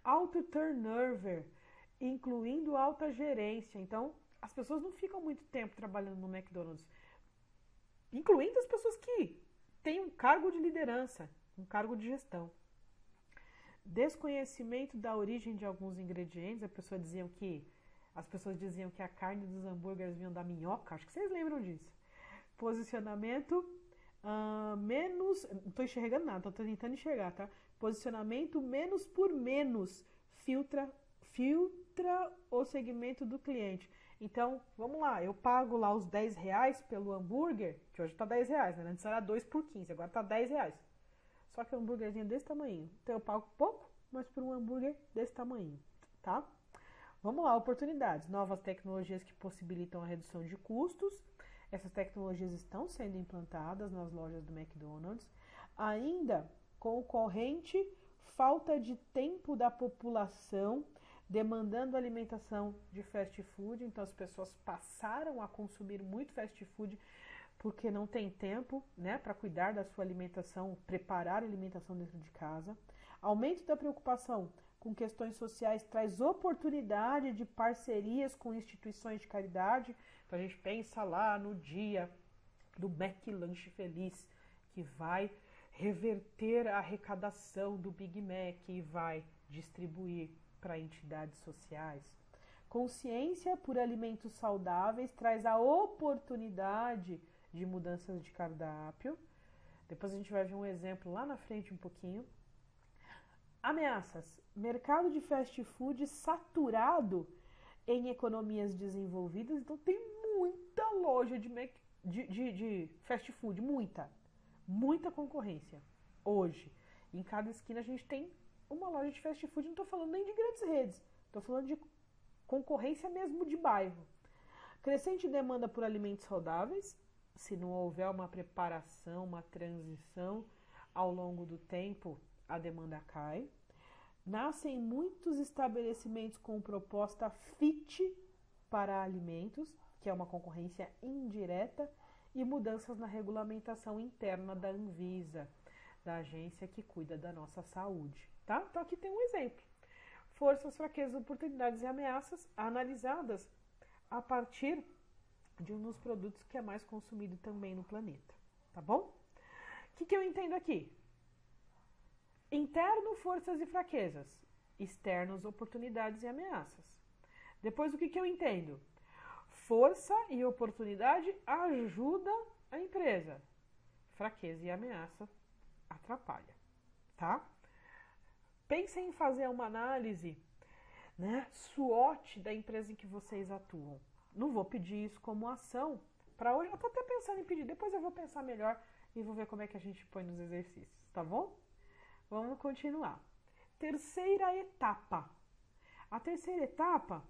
Alto turnover, incluindo alta gerência. Então, as pessoas não ficam muito tempo trabalhando no McDonald's, incluindo as pessoas que têm um cargo de liderança, um cargo de gestão. Desconhecimento da origem de alguns ingredientes. As pessoas diziam que a carne dos hambúrgueres vinha da minhoca. Acho que vocês lembram disso. Posicionamento menos... Não estou enxergando nada, estou tentando enxergar, tá? Posicionamento menos por menos. Filtra o segmento do cliente. Então, vamos lá. Eu pago lá os R$10 pelo hambúrguer, que hoje está R$10, né? Antes era 2 por 15, agora está R$10. Só que é um hambúrguerzinho desse tamanho. Então eu pago pouco, mas por um hambúrguer desse tamanho, tá? Vamos lá, oportunidades. Novas tecnologias que possibilitam a redução de custos. Essas tecnologias estão sendo implantadas nas lojas do McDonald's. Ainda, concorrente, falta de tempo da população demandando alimentação de fast food. Então as pessoas passaram a consumir muito fast food porque não tem tempo, né, para cuidar da sua alimentação, preparar a alimentação dentro de casa. Aumento da preocupação com questões sociais traz oportunidade de parcerias com instituições de caridade. Então a gente pensa lá no dia do McLanche Feliz, que vai reverter a arrecadação do Big Mac e vai distribuir para entidades sociais. Consciência por alimentos saudáveis traz a oportunidade de mudanças de cardápio. Depois a gente vai ver um exemplo lá na frente um pouquinho. Ameaças. Mercado de fast food saturado em economias desenvolvidas. Então tem muita loja de fast food, muita concorrência. Hoje, em cada esquina a gente tem uma loja de fast food. Não estou falando nem de grandes redes, estou falando de concorrência mesmo de bairro. Crescente demanda por alimentos saudáveis. Se não houver uma preparação, uma transição ao longo do tempo, a demanda cai. Nascem muitos estabelecimentos com proposta fit para alimentos, que é uma concorrência indireta, e mudanças na regulamentação interna da Anvisa, da agência que cuida da nossa saúde. Tá? Então aqui tem um exemplo. Forças, fraquezas, oportunidades e ameaças analisadas a partir de um dos produtos que é mais consumido também no planeta, tá bom? O que eu entendo aqui? Interno, forças e fraquezas. Externos, oportunidades e ameaças. Depois, o que eu entendo? Força e oportunidade ajuda a empresa. Fraqueza e ameaça atrapalha, tá? Pensem em fazer uma análise, né, SWOT da empresa em que vocês atuam. Não vou pedir isso como ação para hoje. Eu tô até pensando em pedir. Depois eu vou pensar melhor e vou ver como é que a gente põe nos exercícios, tá bom? Vamos continuar. Terceira etapa. A terceira etapa,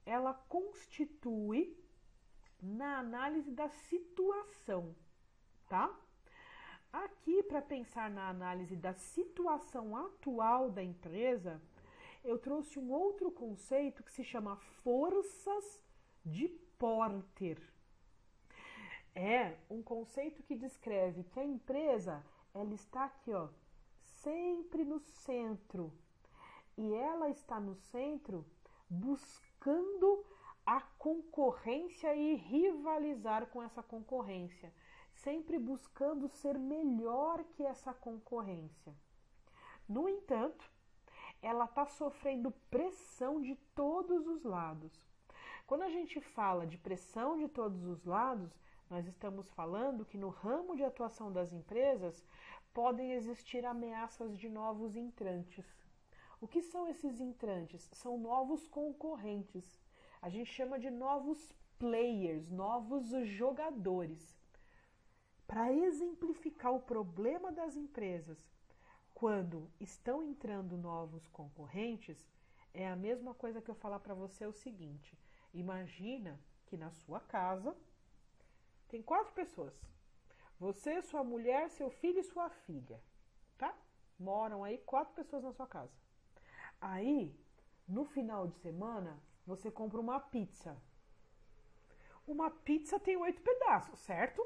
ela constitui na análise da situação, tá? Aqui, para pensar na análise da situação atual da empresa, eu trouxe um outro conceito que se chama forças de Porter. É um conceito que descreve que a empresa, ela está aqui, ó, sempre no centro. E ela está no centro buscando a concorrência e rivalizar com essa concorrência, sempre buscando ser melhor que essa concorrência. No entanto, ela está sofrendo pressão de todos os lados. Quando a gente fala de pressão de todos os lados, nós estamos falando que no ramo de atuação das empresas podem existir ameaças de novos entrantes. O que são esses entrantes? São novos concorrentes. A gente chama de novos players, novos jogadores. para exemplificar o problema das empresas quando estão entrando novos concorrentes, é a mesma coisa que eu falar para você o seguinte: imagina que na sua casa tem 4 pessoas. Você, sua mulher, seu filho e sua filha, tá? Moram aí 4 pessoas na sua casa. Aí, no final de semana, você compra uma pizza. Uma pizza tem 8 pedaços, certo?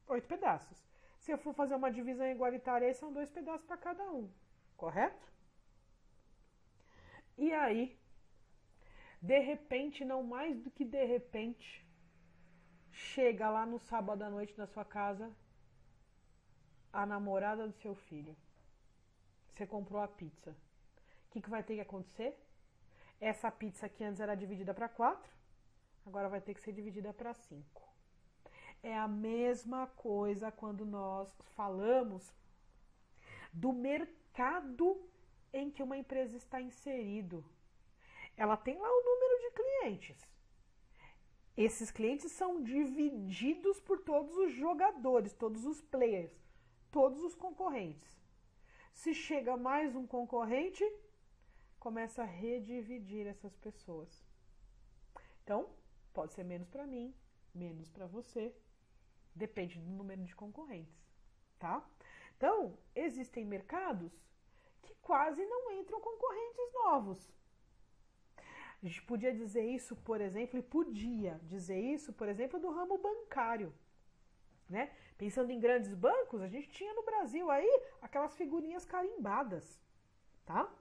8 pedaços. Se eu for fazer uma divisão igualitária, são 2 pedaços para cada um, correto? E aí, de repente, não mais do que de repente, chega lá no sábado à noite na sua casa a namorada do seu filho. Você comprou a pizza. O que vai ter que acontecer? Essa pizza que antes era dividida para 4, agora vai ter que ser dividida para 5. É a mesma coisa quando nós falamos do mercado em que uma empresa está inserido. Ela tem lá o número de clientes. Esses clientes são divididos por todos os jogadores, todos os players, todos os concorrentes. Se chega mais um concorrente, começa a redividir essas pessoas. Então, pode ser menos para mim, menos para você. Depende do número de concorrentes, tá? Então, existem mercados que quase não entram concorrentes novos. A gente podia dizer isso, por exemplo, do ramo bancário, né? Pensando em grandes bancos, a gente tinha no Brasil aí aquelas figurinhas carimbadas, tá?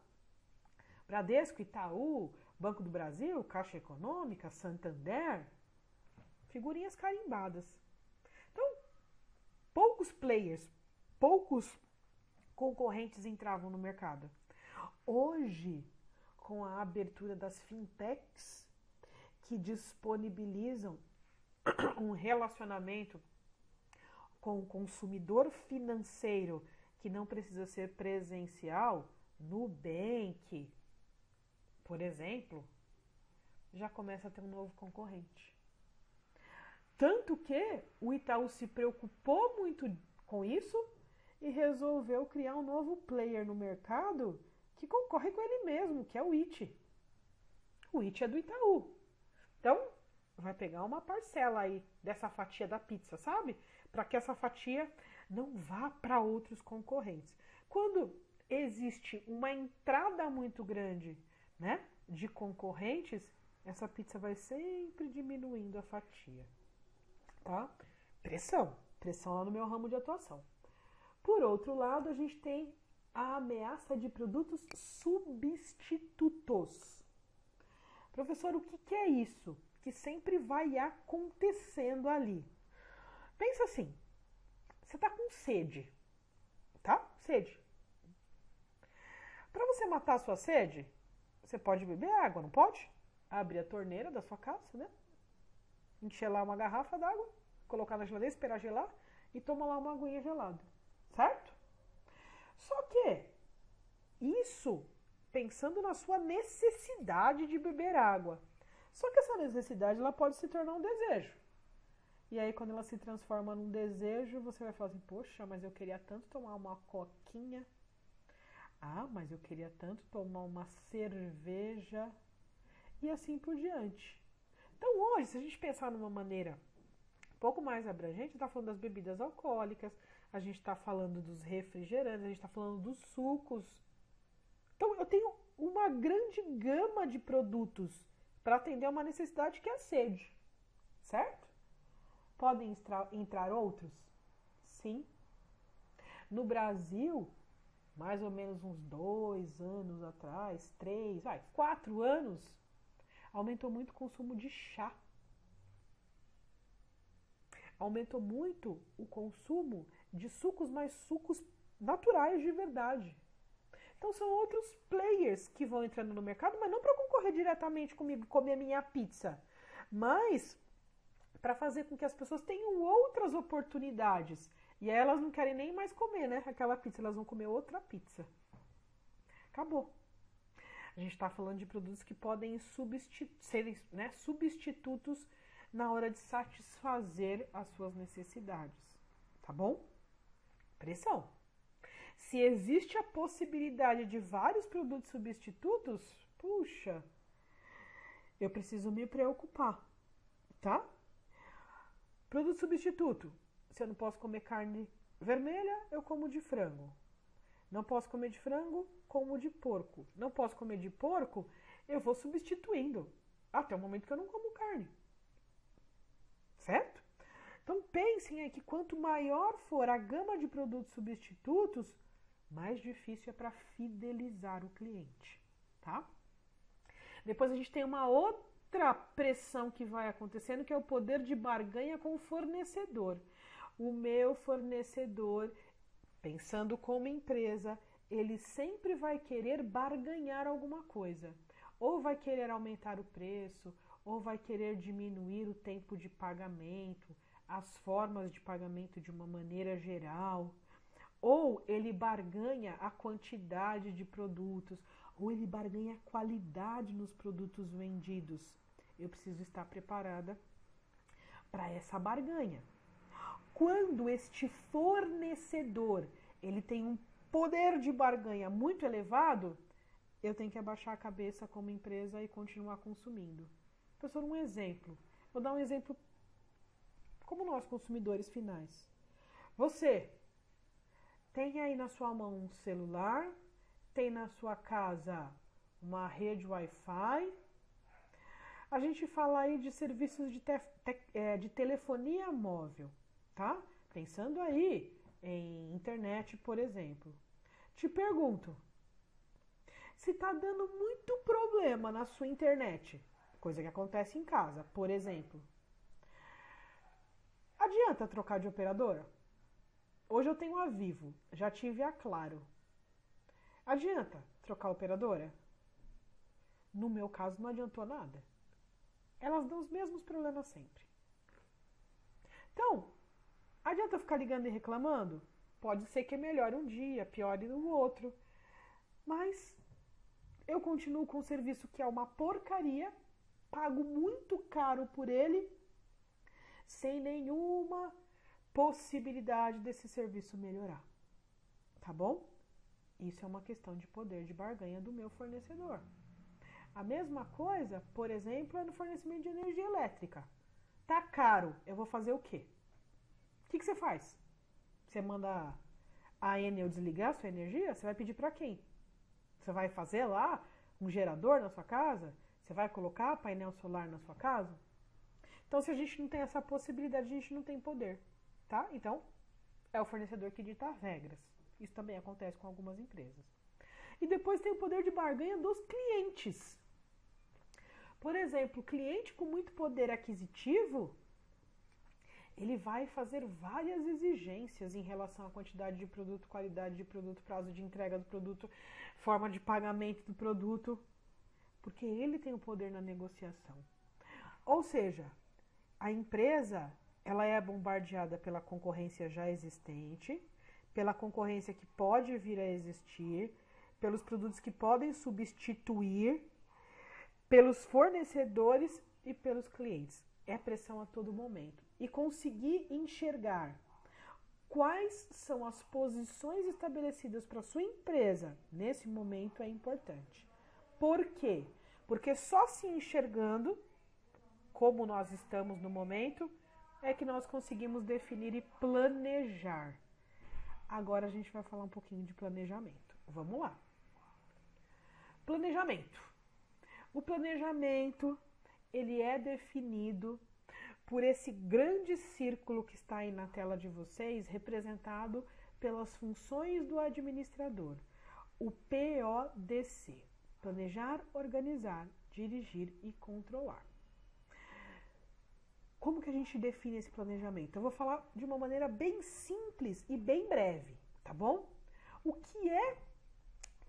Bradesco, Itaú, Banco do Brasil, Caixa Econômica, Santander, figurinhas carimbadas. Então, poucos players, poucos concorrentes entravam no mercado. Hoje, com a abertura das fintechs, que disponibilizam um relacionamento com o consumidor financeiro que não precisa ser presencial, Nubank, por exemplo, já começa a ter um novo concorrente. Tanto que o Itaú se preocupou muito com isso e resolveu criar um novo player no mercado que concorre com ele mesmo, que é o IT. O IT é do Itaú. Então, vai pegar uma parcela aí dessa fatia da pizza, sabe? Para que essa fatia não vá para outros concorrentes. Quando existe uma entrada muito grande, né, de concorrentes, essa pizza vai sempre diminuindo a fatia. Tá? Pressão lá no meu ramo de atuação. Por outro lado, a gente tem a ameaça de produtos substitutos. Professor, o que é isso? Que sempre vai acontecendo ali. Pensa assim, você tá com sede, tá? Sede. Para você matar a sua sede, você pode beber água, não pode? Abrir a torneira da sua casa, né? Encher lá uma garrafa d'água, colocar na geladeira, esperar gelar e tomar lá uma aguinha gelada, certo? Só que isso pensando na sua necessidade de beber água. Só que essa necessidade ela pode se tornar um desejo. E aí quando ela se transforma num desejo, você vai falar assim, poxa, mas eu queria tanto tomar uma coquinha. Ah, mas eu queria tanto tomar uma cerveja. E assim por diante. Então hoje, se a gente pensar numa maneira um pouco mais abrangente, a gente está falando das bebidas alcoólicas, a gente está falando dos refrigerantes, a gente está falando dos sucos. Então eu tenho uma grande gama de produtos para atender a uma necessidade que é a sede, certo? Podem entrar outros? Sim. No Brasil, mais ou menos uns 2 anos atrás, 3, 4 anos, aumentou muito o consumo de chá. Aumentou muito o consumo de sucos, mas sucos naturais de verdade. Então são outros players que vão entrando no mercado, mas não para concorrer diretamente comigo, comer a minha pizza, mas para fazer com que as pessoas tenham outras oportunidades. E aí elas não querem nem mais comer, né? Aquela pizza, elas vão comer outra pizza. Acabou. A gente está falando de produtos que podem serem, né, substitutos na hora de satisfazer as suas necessidades, tá bom? Pressão. Se existe a possibilidade de vários produtos substitutos, puxa, eu preciso me preocupar, tá? Produto substituto. Se eu não posso comer carne vermelha, eu como de frango. Não posso comer de frango, como de porco. Não posso comer de porco, eu vou substituindo. Até o momento que eu não como carne. Certo? Então pensem aí que quanto maior for a gama de produtos substitutos, mais difícil é para fidelizar o cliente, tá? Depois a gente tem uma outra pressão que vai acontecendo, que é o poder de barganha com o fornecedor. O meu fornecedor, pensando como empresa, ele sempre vai querer barganhar alguma coisa. Ou vai querer aumentar o preço, ou vai querer diminuir o tempo de pagamento, as formas de pagamento de uma maneira geral. Ou ele barganha a quantidade de produtos, ou ele barganha a qualidade nos produtos vendidos. Eu preciso estar preparada para essa barganha. Quando este fornecedor ele tem um poder de barganha muito elevado, eu tenho que abaixar a cabeça como empresa e continuar consumindo. Professor, um exemplo. Vou dar um exemplo como nós, consumidores finais. Você tem aí na sua mão um celular, tem na sua casa uma rede Wi-Fi. A gente fala aí de serviços de telefonia móvel, tá? Pensando aí em internet, por exemplo. Te pergunto, se está dando muito problema na sua internet, coisa que acontece em casa, por exemplo, adianta trocar de operadora? Hoje eu tenho a Vivo, já tive a Claro. Adianta trocar a operadora? No meu caso não adiantou nada. Elas dão os mesmos problemas sempre. Então, adianta ficar ligando e reclamando? Pode ser que melhore um dia, piore no outro. Mas eu continuo com um serviço que é uma porcaria, pago muito caro por ele, sem nenhuma possibilidade desse serviço melhorar. Tá bom? Isso é uma questão de poder de barganha do meu fornecedor. A mesma coisa, por exemplo, é no fornecimento de energia elétrica. Tá caro, eu vou fazer o quê? O que você faz? Você manda a Enel desligar a sua energia? Você vai pedir para quem? Você vai fazer lá um gerador na sua casa? Você vai colocar painel solar na sua casa? Então, se a gente não tem essa possibilidade, a gente não tem poder, tá? Então, é o fornecedor que dita as regras. Isso também acontece com algumas empresas. E depois tem o poder de barganha dos clientes. Por exemplo, o cliente com muito poder aquisitivo, ele vai fazer várias exigências em relação à quantidade de produto, qualidade de produto, prazo de entrega do produto, forma de pagamento do produto, porque ele tem o poder na negociação. Ou seja, a empresa, ela é bombardeada pela concorrência já existente, pela concorrência que pode vir a existir, pelos produtos que podem substituir, pelos fornecedores e pelos clientes. É pressão a todo momento. E conseguir enxergar quais são as posições estabelecidas para a sua empresa nesse momento é importante. Por quê? Porque só se enxergando, como nós estamos no momento, é que nós conseguimos definir e planejar. Agora a gente vai falar um pouquinho de planejamento. Vamos lá. Planejamento. O planejamento, ele é definido por esse grande círculo que está aí na tela de vocês, representado pelas funções do administrador. O PODC. Planejar, organizar, dirigir e controlar. Como que a gente define esse planejamento? Eu vou falar de uma maneira bem simples e bem breve, tá bom? O que é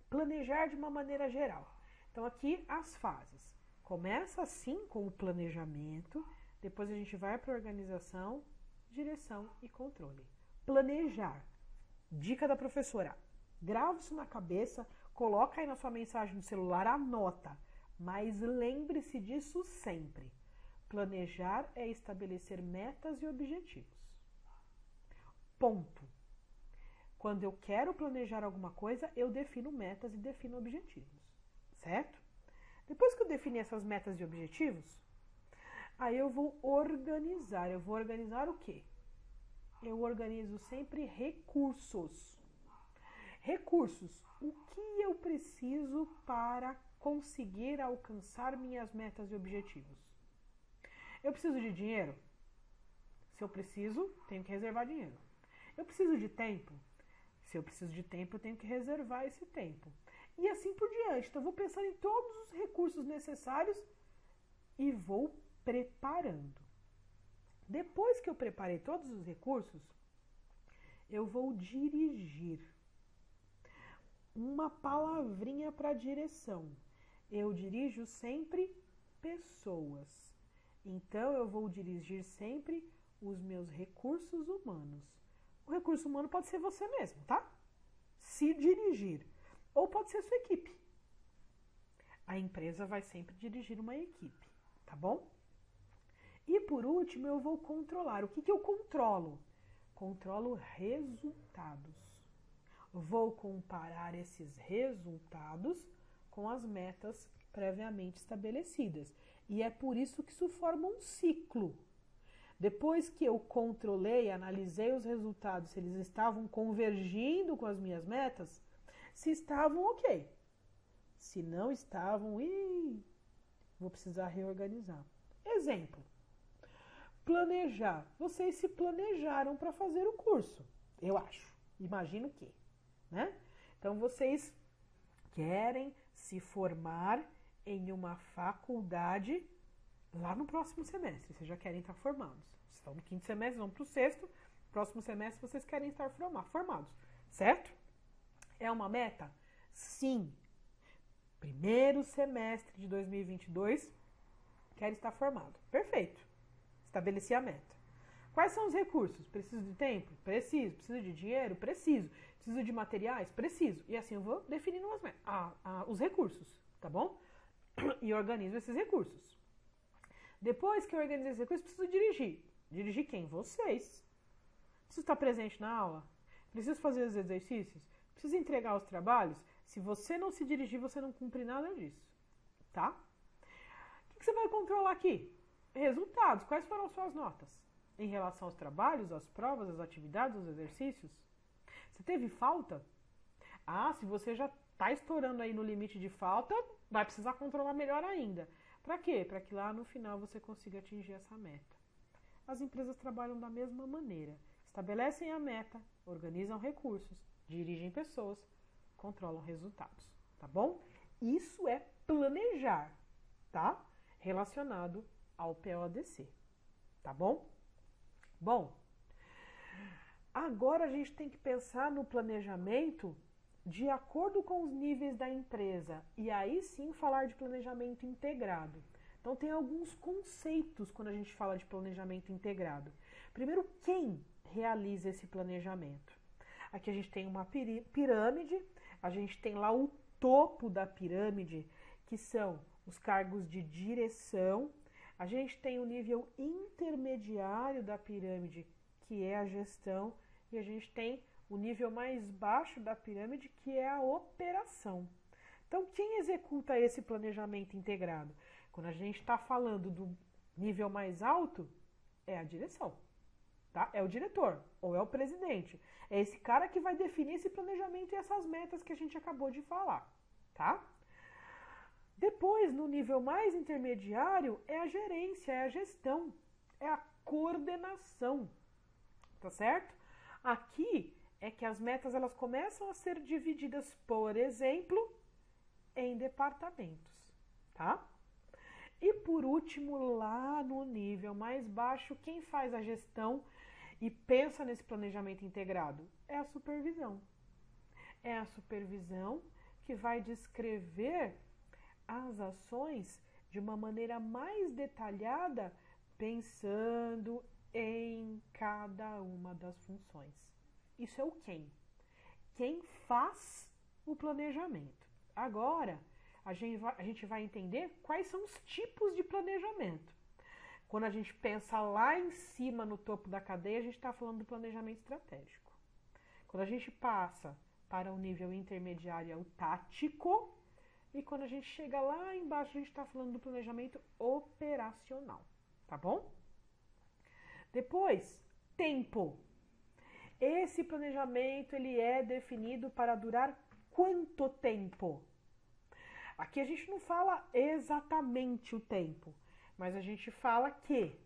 planejar de uma maneira geral? Então, aqui as fases. Começa assim com o planejamento, depois a gente vai para a organização, direção e controle. Planejar. Dica da professora. Grava isso na cabeça, coloca aí na sua mensagem no celular, anota. Mas lembre-se disso sempre. Planejar é estabelecer metas e objetivos. Ponto. Quando eu quero planejar alguma coisa, eu defino metas e defino objetivos, certo? Depois que eu definir essas metas e objetivos, aí eu vou organizar. Eu vou organizar o quê? Eu organizo sempre recursos. Recursos. O que eu preciso para conseguir alcançar minhas metas e objetivos? Eu preciso de dinheiro? Se eu preciso, tenho que reservar dinheiro. Eu preciso de tempo? Se eu preciso de tempo, eu tenho que reservar esse tempo. E assim por diante. Então, eu vou pensar em todos os recursos necessários e vou preparando. Depois que eu preparei todos os recursos, eu vou dirigir. Uma palavrinha para direção. Eu dirijo sempre pessoas. Então, eu vou dirigir sempre os meus recursos humanos. O recurso humano pode ser você mesmo, tá? Se dirigir. Ou pode ser sua equipe. A empresa vai sempre dirigir uma equipe, tá bom? E por último, eu vou controlar. O que eu controlo? Controlo resultados. Vou comparar esses resultados com as metas previamente estabelecidas. E é por isso que isso forma um ciclo. Depois que eu controlei, analisei os resultados, se eles estavam convergindo com as minhas metas, se estavam ok. Se não estavam, vou precisar reorganizar. Exemplo. Planejar. Vocês se planejaram para fazer o curso, eu acho. Imagino que, né? Então, vocês querem se formar em uma faculdade lá no próximo semestre. Vocês já querem estar formados. Vocês estão no quinto semestre, vão para o sexto. Próximo semestre vocês querem estar formados, certo? É uma meta? Sim. Primeiro semestre de 2022, quero estar formado. Perfeito. Estabeleci a meta. Quais são os recursos? Preciso de tempo? Preciso. Preciso de dinheiro? Preciso. Preciso de materiais? Preciso. E assim eu vou definindo os recursos, tá bom? E organizo esses recursos. Depois que eu organizei esses recursos, preciso dirigir. Dirigir quem? Vocês. Preciso estar presente na aula? Preciso fazer os exercícios? Preciso entregar os trabalhos? Se você não se dirigir, você não cumpre nada disso, tá? O que você vai controlar aqui? Resultados. Quais foram as suas notas? Em relação aos trabalhos, às provas, às atividades, aos exercícios? Você teve falta? Se você já está estourando aí no limite de falta, vai precisar controlar melhor ainda. Para quê? Para que lá no final você consiga atingir essa meta. As empresas trabalham da mesma maneira. Estabelecem a meta, organizam recursos, dirigem pessoas, controlam resultados, tá bom? Isso é planejar, tá? Relacionado ao PODC, tá bom? Bom, agora a gente tem que pensar no planejamento de acordo com os níveis da empresa e aí sim falar de planejamento integrado. Então tem alguns conceitos quando a gente fala de planejamento integrado. Primeiro, quem realiza esse planejamento? Aqui a gente tem uma pirâmide, a gente tem lá o topo da pirâmide, que são os cargos de direção. A gente tem o nível intermediário da pirâmide, que é a gestão, e a gente tem o nível mais baixo da pirâmide, que é a operação. Então, quem executa esse planejamento integrado? Quando a gente está falando do nível mais alto, é a direção, tá? É o diretor ou é o presidente. É esse cara que vai definir esse planejamento e essas metas que a gente acabou de falar, tá? Depois, no nível mais intermediário, é a gerência, é a gestão, é a coordenação, tá certo? Aqui é que as metas elas começam a ser divididas, por exemplo, em departamentos, tá? E por último, lá no nível mais baixo, quem faz a gestão e pensa nesse planejamento integrado? É a supervisão. É a supervisão que vai descrever as ações de uma maneira mais detalhada, pensando em cada uma das funções. Isso é o quem. Quem faz o planejamento. Agora, a gente vai entender quais são os tipos de planejamento. Quando a gente pensa lá em cima, no topo da cadeia, a gente está falando do planejamento estratégico. Quando a gente passa para o nível intermediário, é o tático. E quando a gente chega lá embaixo, a gente está falando do planejamento operacional. Tá bom? Depois, tempo. Esse planejamento ele é definido para durar quanto tempo? Aqui a gente não fala exatamente o tempo, mas a gente fala que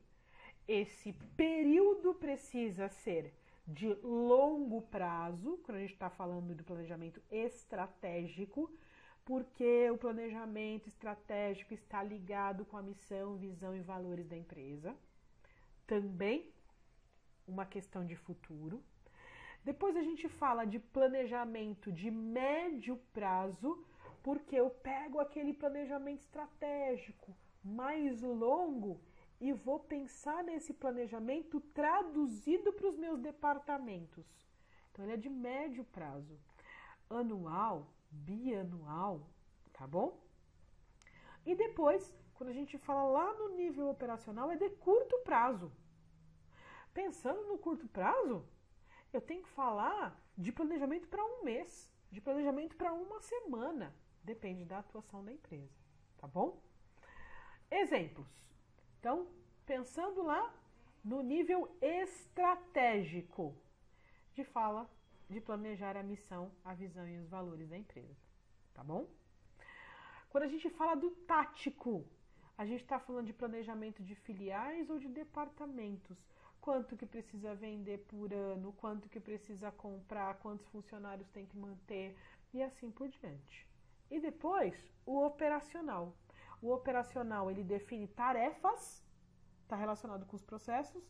esse período precisa ser de longo prazo, quando a gente está falando do planejamento estratégico, porque o planejamento estratégico está ligado com a missão, visão e valores da empresa. Também uma questão de futuro. Depois a gente fala de planejamento de médio prazo, porque eu pego aquele planejamento estratégico mais longo e vou pensar nesse planejamento traduzido para os meus departamentos. Então, ele é de médio prazo. Anual, bianual, tá bom? E depois, quando a gente fala lá no nível operacional, é de curto prazo. Pensando no curto prazo, eu tenho que falar de planejamento para um mês, de planejamento para uma semana. Depende da atuação da empresa, tá bom? Exemplos. Então, pensando lá no nível estratégico, de fala de planejar a missão, a visão e os valores da empresa, tá bom? Quando a gente fala do tático, a gente está falando de planejamento de filiais ou de departamentos. Quanto que precisa vender por ano, quanto que precisa comprar, quantos funcionários tem que manter e assim por diante. E depois, o operacional. O operacional, ele define tarefas, está relacionado com os processos,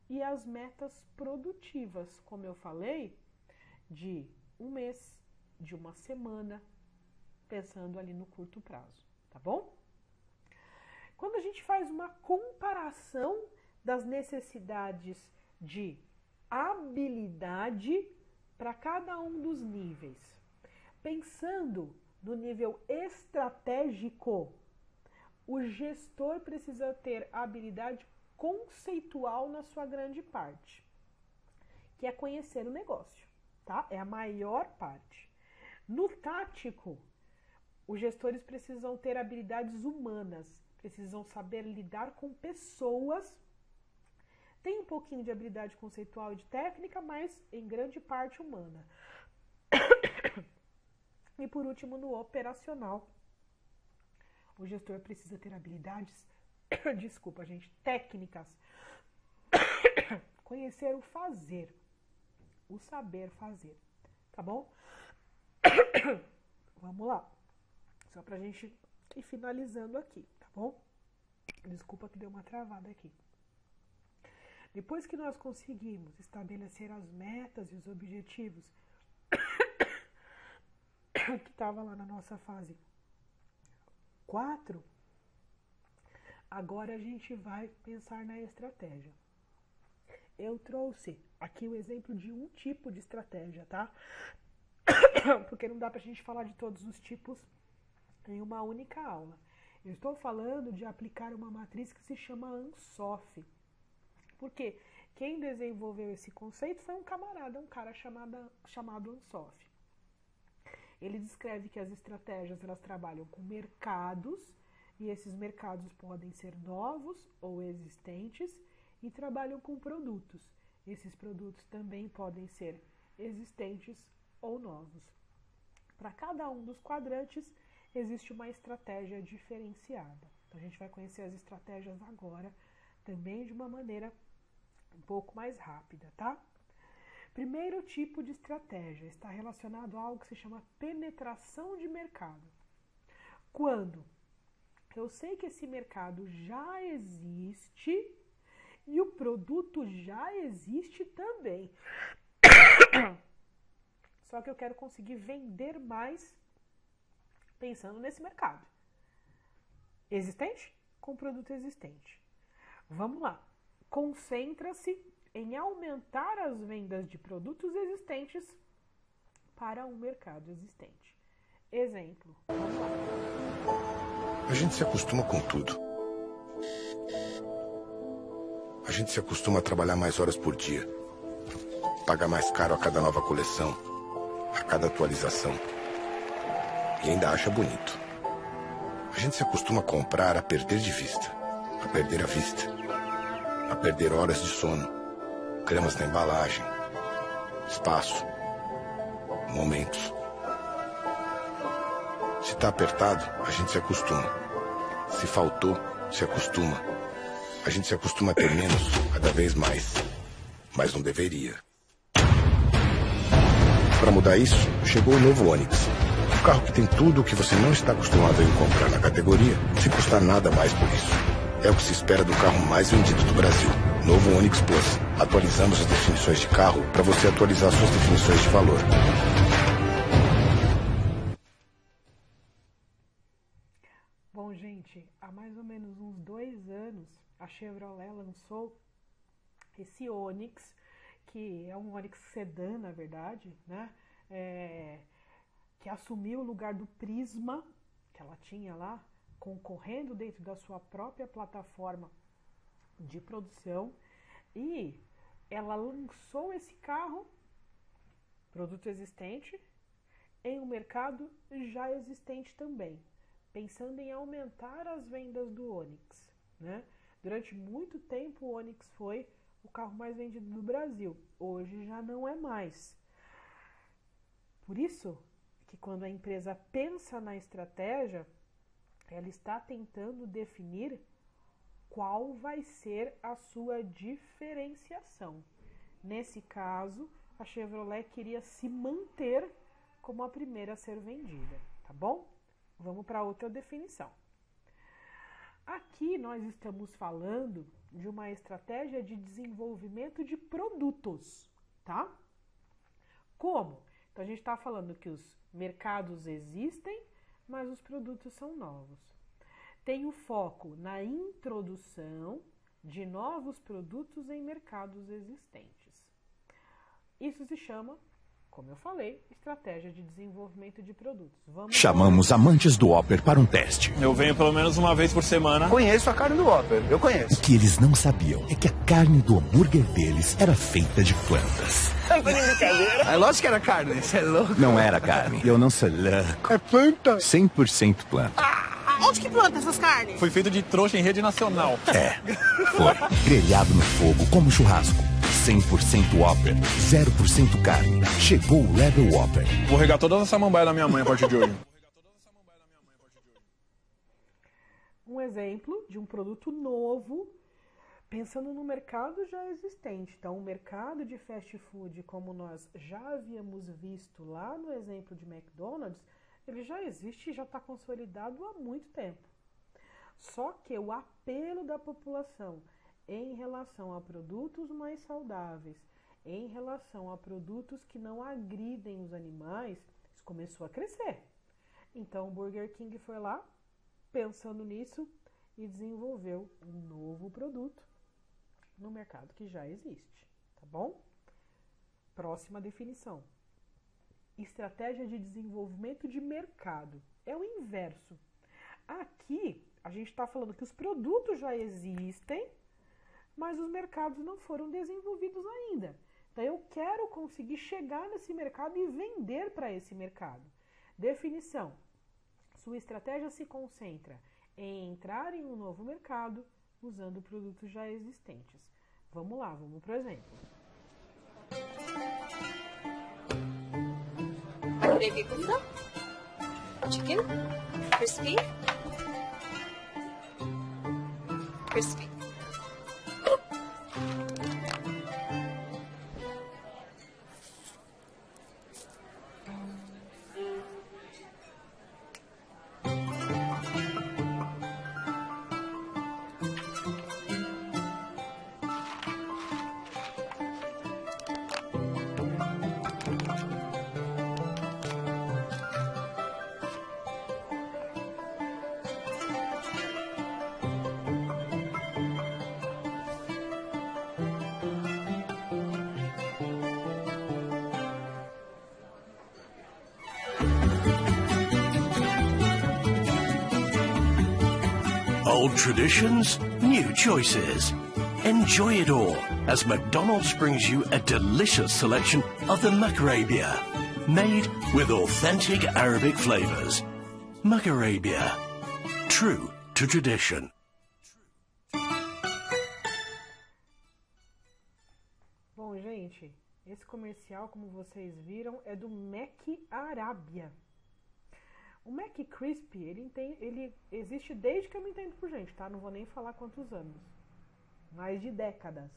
e as metas produtivas, como eu falei, de um mês, de uma semana, pensando ali no curto prazo, tá bom? Quando a gente faz uma comparação das necessidades de habilidade para cada um dos níveis, pensando no nível estratégico, o gestor precisa ter habilidade conceitual na sua grande parte, que é conhecer o negócio, tá? É a maior parte. No tático, os gestores precisam ter habilidades humanas, precisam saber lidar com pessoas. Tem um pouquinho de habilidade conceitual e de técnica, mas em grande parte humana. E por último, no operacional, o gestor precisa ter habilidades, desculpa, gente, técnicas, conhecer o fazer, o saber fazer, tá bom? Vamos lá, só pra gente ir finalizando aqui, tá bom? Desculpa que deu uma travada aqui. Depois que nós conseguimos estabelecer as metas e os objetivos que estava lá na nossa fase 4, agora a gente vai pensar na estratégia. Eu trouxe aqui o exemplo de um tipo de estratégia, tá? Porque não dá pra gente falar de todos os tipos em uma única aula. Eu estou falando de aplicar uma matriz que se chama ANSOF. Porque quem desenvolveu esse conceito foi um camarada, um cara chamado ANSOF. Ele descreve que as estratégias elas trabalham com mercados, e esses mercados podem ser novos ou existentes, e trabalham com produtos. Esses produtos também podem ser existentes ou novos. Para cada um dos quadrantes, existe uma estratégia diferenciada. Então, a gente vai conhecer as estratégias agora, também de uma maneira um pouco mais rápida, tá? Primeiro tipo de estratégia está relacionado a algo que se chama penetração de mercado. Quando eu sei que esse mercado já existe e o produto já existe também. Só que eu quero conseguir vender mais pensando nesse mercado. Existente? Com produto existente. Vamos lá. Concentra-se em aumentar as vendas de produtos existentes para um mercado existente. Exemplo. Vamos lá. A gente se acostuma com tudo. A gente se acostuma a trabalhar mais horas por dia. Paga mais caro a cada nova coleção, a cada atualização. E ainda acha bonito. A gente se acostuma a comprar a perder de vista, a perder a vista, a perder horas de sono, gramas na embalagem, espaço, momentos. Se tá apertado, a gente se acostuma. Se faltou, se acostuma. A gente se acostuma a ter menos, cada vez mais. Mas não deveria. Para mudar isso, chegou o novo Onix. Um carro que tem tudo o que você não está acostumado a encontrar na categoria, sem custar nada mais por isso. É o que se espera do carro mais vendido do Brasil. Novo Onix Plus. Atualizamos as definições de carro para você atualizar suas definições de valor. Bom, gente, há mais ou menos uns 2 anos, a Chevrolet lançou esse Onix, que é um Onix sedã, na verdade, né? Que assumiu o lugar do Prisma, que ela tinha lá, concorrendo dentro da sua própria plataforma de produção, e ela lançou esse carro, produto existente, em um mercado já existente também, pensando em aumentar as vendas do Onix, né? Durante muito tempo o Onix foi o carro mais vendido do Brasil, hoje já não é mais. Por isso que quando a empresa pensa na estratégia, ela está tentando definir qual vai ser a sua diferenciação. Nesse caso, a Chevrolet queria se manter como a primeira a ser vendida, tá bom? Vamos para outra definição. Aqui nós estamos falando de uma estratégia de desenvolvimento de produtos, tá? Como? Então a gente está falando que os mercados existem, mas os produtos são novos. Tem o foco na introdução de novos produtos em mercados existentes. Isso se chama, como eu falei, estratégia de desenvolvimento de produtos. Chamamos amantes do Whopper para um teste. Eu venho pelo menos uma vez por semana. Conheço a carne do Whopper, eu conheço. O que eles não sabiam é que a carne do hambúrguer deles era feita de plantas. Tá de brincadeira? É lógico que era carne, você é louco. Não era carne, eu não sou louco. É planta? 100% planta. Onde que planta essas carnes? Foi feito de trouxa em rede nacional. É, foi. Grelhado no fogo, como churrasco. 100% Whopper, 0% carne. Chegou o Level Whopper. Vou regar toda essa samambaia da minha mãe a partir de hoje. Um exemplo de um produto novo, pensando no mercado já existente. Então, o mercado de fast food, como nós já havíamos visto lá no exemplo de McDonald's, ele já existe e já está consolidado há muito tempo. Só que o apelo da população em relação a produtos mais saudáveis, em relação a produtos que não agridem os animais, isso começou a crescer. Então o Burger King foi lá, pensando nisso, e desenvolveu um novo produto no mercado que já existe, tá bom? Próxima definição. Estratégia de desenvolvimento de mercado. É o inverso. Aqui, a gente está falando que os produtos já existem, mas os mercados não foram desenvolvidos ainda. Então, eu quero conseguir chegar nesse mercado e vender para esse mercado. Definição. Sua estratégia se concentra em entrar em um novo mercado usando produtos já existentes. Vamos lá, vamos para o exemplo. Gravy gunda, chicken, crispy, crispy. Old traditions, new choices. Enjoy it all as McDonald's brings you a delicious selection of the Macarabia, made with authentic Arabic flavors. Macarabia, true to tradition. Bom, gente, esse comercial, como vocês viram, é do Mac Arábia. O Mac Crispy, ele existe desde que eu me entendo por gente, tá? Não vou nem falar quantos anos. Mais de décadas.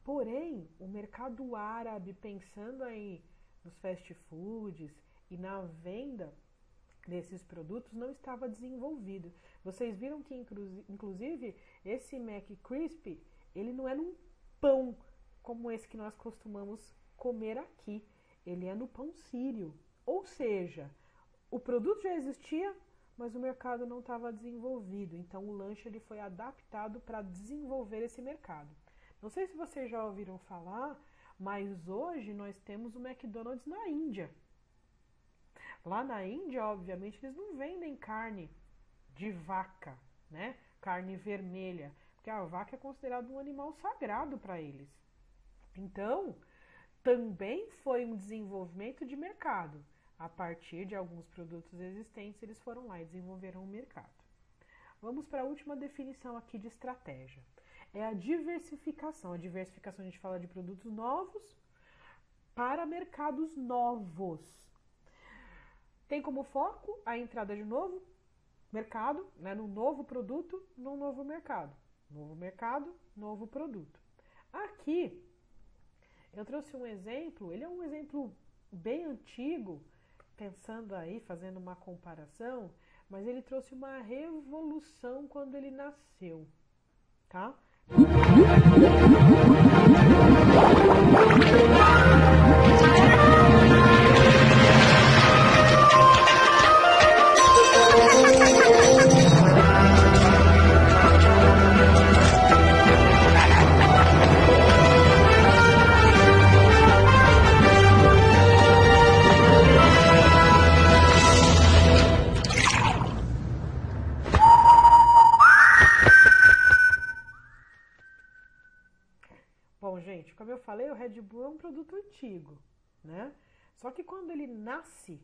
Porém, o mercado árabe, pensando aí nos fast foods e na venda desses produtos, não estava desenvolvido. Vocês viram que, inclusive, esse Mac Crispy, ele não é num pão como esse que nós costumamos comer aqui. Ele é no pão sírio. Ou seja, o produto já existia, mas o mercado não estava desenvolvido. Então, o lanche ele foi adaptado para desenvolver esse mercado. Não sei se vocês já ouviram falar, mas hoje nós temos o McDonald's na Índia. Lá na Índia, obviamente, eles não vendem carne de vaca, né? Carne vermelha, porque a vaca é considerada um animal sagrado para eles. Então, também foi um desenvolvimento de mercado. A partir de alguns produtos existentes, eles foram lá e desenvolveram o mercado. Vamos para a última definição aqui de estratégia. É a diversificação. A diversificação a gente fala de produtos novos para mercados novos. Tem como foco a entrada de novo mercado, né, no novo produto, no novo mercado. Novo mercado, novo produto. Aqui, eu trouxe um exemplo, ele é um exemplo bem antigo, pensando aí, fazendo uma comparação, mas ele trouxe uma revolução quando ele nasceu, tá? Bom, gente, como eu falei, o Red Bull é um produto antigo, né? Só que quando ele nasce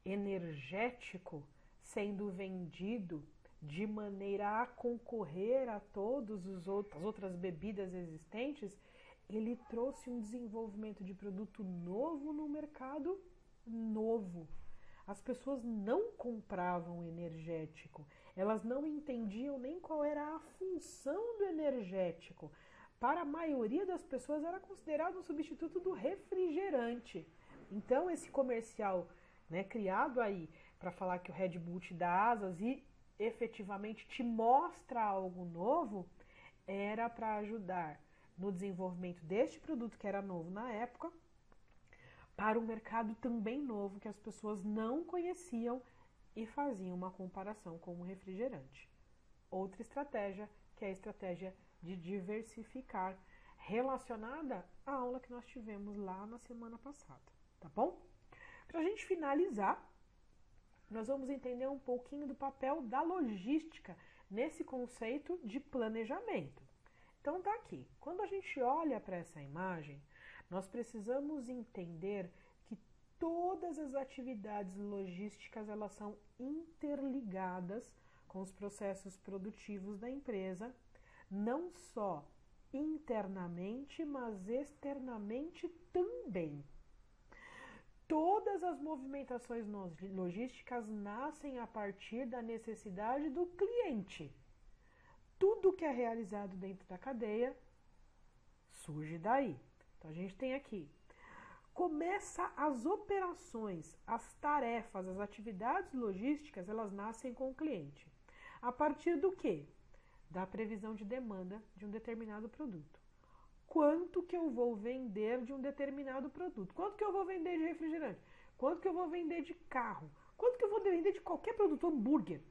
energético, sendo vendido de maneira a concorrer a todas as outras bebidas existentes, ele trouxe um desenvolvimento de produto novo no mercado novo. As pessoas não compravam energético, elas não entendiam nem qual era a função do energético. Para a maioria das pessoas era considerado um substituto do refrigerante. Então esse comercial, né, criado aí para falar que o Red Bull te dá asas e efetivamente te mostra algo novo, era para ajudar no desenvolvimento deste produto que era novo na época, para um mercado também novo que as pessoas não conheciam e faziam uma comparação com o refrigerante. Outra estratégia, que é a estratégia de diversificar, relacionada à aula que nós tivemos lá na semana passada, tá bom? Para a gente finalizar, nós vamos entender um pouquinho do papel da logística nesse conceito de planejamento. Então tá aqui, quando a gente olha para essa imagem, nós precisamos entender que todas as atividades logísticas elas são interligadas com os processos produtivos da empresa, não só internamente, mas externamente também. Todas as movimentações logísticas nascem a partir da necessidade do cliente. Tudo que é realizado dentro da cadeia surge daí. Então a gente tem aqui, começa as operações, as tarefas, as atividades logísticas, elas nascem com o cliente. A partir do quê? Da previsão de demanda de um determinado produto. Quanto que eu vou vender de um determinado produto? Quanto que eu vou vender de refrigerante? Quanto que eu vou vender de carro? Quanto que eu vou vender de qualquer produto, hambúrguer,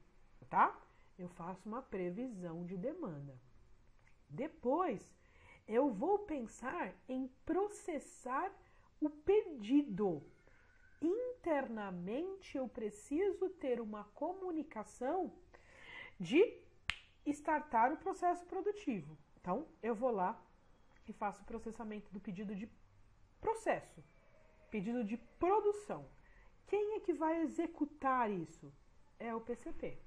tá? Eu faço uma previsão de demanda. Depois, eu vou pensar em processar o pedido. Internamente, eu preciso ter uma comunicação de startar o processo produtivo. Então, eu vou lá e faço o processamento do pedido de processo, pedido de produção. Quem é que vai executar isso? É o PCP.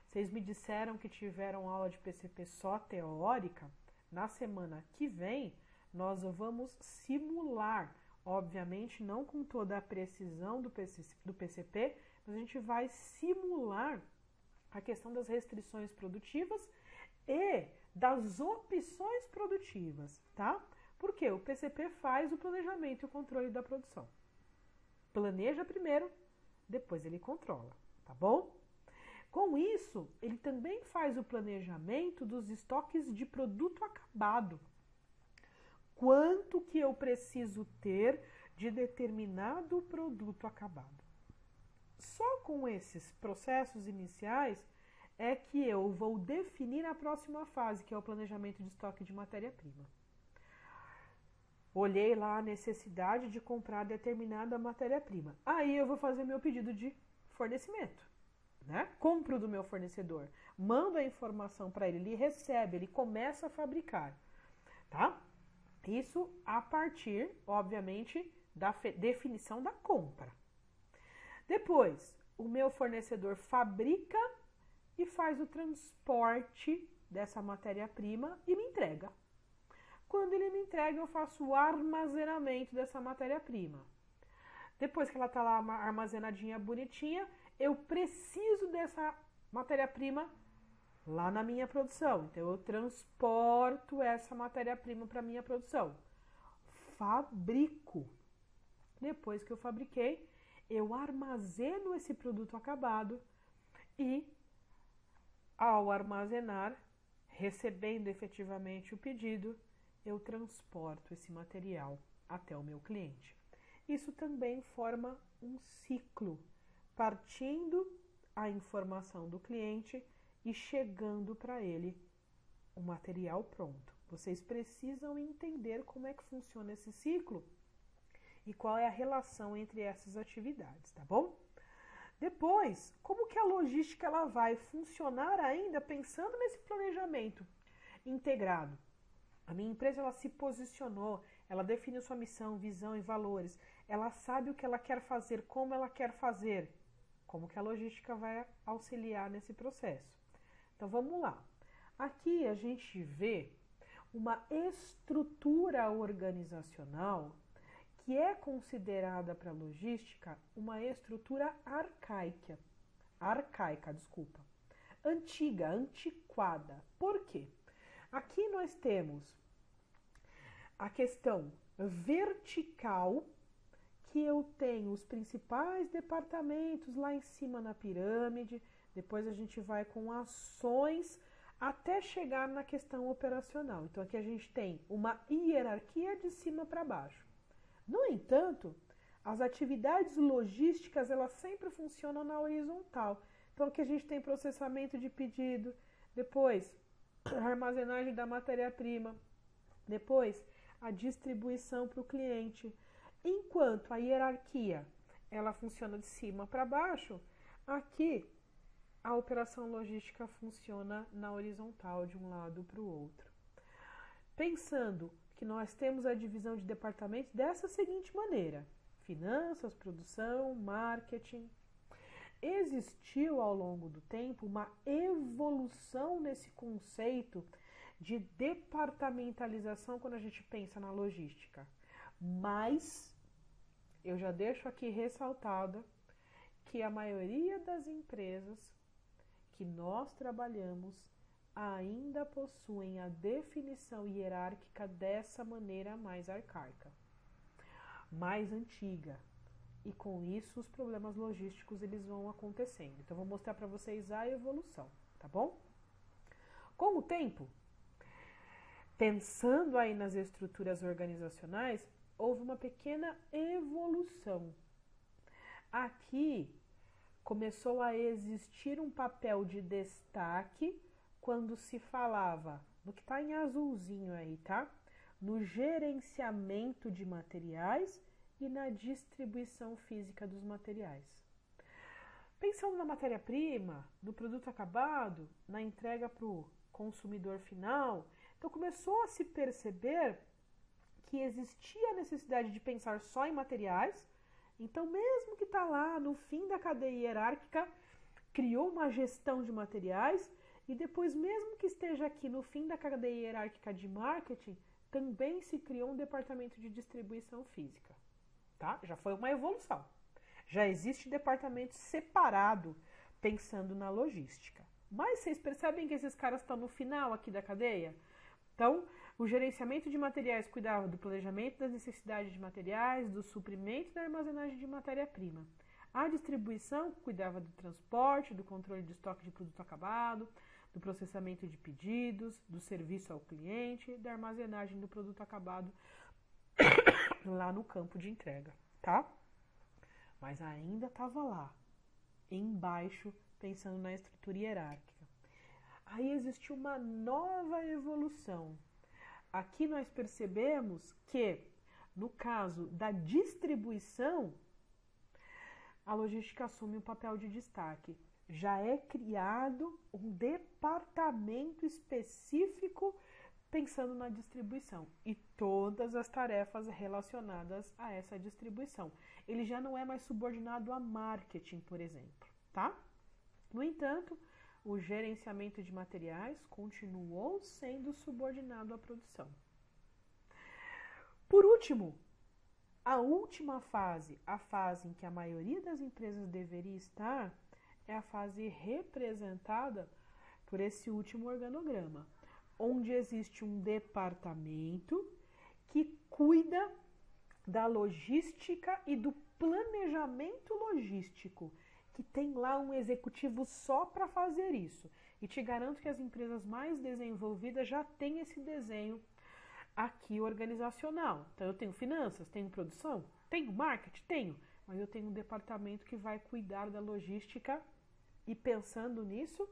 Vocês me disseram que tiveram aula de PCP só teórica. Na semana que vem, nós vamos simular, obviamente não com toda a precisão do PCP, mas a gente vai simular a questão das restrições produtivas e das opções produtivas, tá? Porque o PCP faz o planejamento e o controle da produção. Planeja primeiro, depois ele controla, tá bom? Com isso, ele também faz o planejamento dos estoques de produto acabado. Quanto que eu preciso ter de determinado produto acabado? Só com esses processos iniciais é que eu vou definir a próxima fase, que é o planejamento de estoque de matéria-prima. Olhei lá a necessidade de comprar determinada matéria-prima. Aí eu vou fazer meu pedido de fornecimento. Né? Compro do meu fornecedor, mando a informação para ele, ele recebe, ele começa a fabricar, tá? Isso a partir, obviamente, da definição da compra. Depois, o meu fornecedor fabrica e faz o transporte dessa matéria-prima e me entrega. Quando ele me entrega, eu faço o armazenamento dessa matéria-prima. Depois que ela está lá armazenadinha, bonitinha, eu preciso dessa matéria-prima lá na minha produção. Então, eu transporto essa matéria-prima para a minha produção. Fabrico. Depois que eu fabriquei, eu armazeno esse produto acabado e, ao armazenar, recebendo efetivamente o pedido, eu transporto esse material até o meu cliente. Isso também forma um ciclo, partindo a informação do cliente e chegando para ele o material pronto. Vocês precisam entender como é que funciona esse ciclo e qual é a relação entre essas atividades, tá bom? Depois, como que a logística ela vai funcionar ainda pensando nesse planejamento integrado? A minha empresa ela se posicionou, ela definiu sua missão, visão e valores. Ela sabe o que ela quer fazer, como ela quer fazer. Como que a logística vai auxiliar nesse processo? Então vamos lá. Aqui a gente vê uma estrutura organizacional que é considerada para a logística uma estrutura antiga, antiquada. Por quê? Aqui nós temos a questão vertical, que eu tenho os principais departamentos lá em cima na pirâmide, depois a gente vai com ações até chegar na questão operacional. Então aqui a gente tem uma hierarquia de cima para baixo. No entanto, as atividades logísticas elas sempre funcionam na horizontal. Então aqui a gente tem processamento de pedido, depois a armazenagem da matéria-prima, depois a distribuição para o cliente. Enquanto a hierarquia ela funciona de cima para baixo, aqui a operação logística funciona na horizontal de um lado para o outro. Pensando que nós temos a divisão de departamentos dessa seguinte maneira: finanças, produção, marketing. Existiu ao longo do tempo uma evolução nesse conceito de departamentalização quando a gente pensa na logística. Mas eu já deixo aqui ressaltada que a maioria das empresas que nós trabalhamos ainda possuem a definição hierárquica dessa maneira mais arcaica, mais antiga. E com isso os problemas logísticos eles vão acontecendo. Então eu vou mostrar para vocês a evolução, tá bom? Com o tempo, pensando aí nas estruturas organizacionais, houve uma pequena evolução. Aqui começou a existir um papel de destaque quando se falava, no que está em azulzinho aí, tá? No gerenciamento de materiais e na distribuição física dos materiais. Pensando na matéria-prima, no produto acabado, na entrega para o consumidor final, Então começou a se perceber que existia a necessidade de pensar só em materiais. Então, mesmo que está lá no fim da cadeia hierárquica, criou uma gestão de materiais, e depois, mesmo que esteja aqui no fim da cadeia hierárquica de marketing, também se criou um departamento de distribuição física. Tá? Já foi uma evolução. Já existe departamento separado pensando na logística. Mas vocês percebem que esses caras estão no final aqui da cadeia? Então, o gerenciamento de materiais cuidava do planejamento das necessidades de materiais, do suprimento e da armazenagem de matéria-prima. A distribuição cuidava do transporte, do controle de estoque de produto acabado, do processamento de pedidos, do serviço ao cliente, da armazenagem do produto acabado lá no campo de entrega, tá? Mas ainda estava lá, embaixo, pensando na estrutura hierárquica. Aí existiu uma nova evolução. Aqui nós percebemos que, no caso da distribuição, a logística assume um papel de destaque. Já é criado um departamento específico pensando na distribuição e todas as tarefas relacionadas a essa distribuição. Ele já não é mais subordinado a marketing, por exemplo, tá? No entanto, o gerenciamento de materiais continuou sendo subordinado à produção. Por último, a última fase, a fase em que a maioria das empresas deveria estar, é a fase representada por esse último organograma, onde existe um departamento que cuida da logística e do planejamento logístico, que tem lá um executivo só para fazer isso. E te garanto que as empresas mais desenvolvidas já têm esse desenho aqui organizacional. Então eu tenho finanças, tenho produção, tenho marketing, tenho, mas eu tenho um departamento que vai cuidar da logística e pensando nisso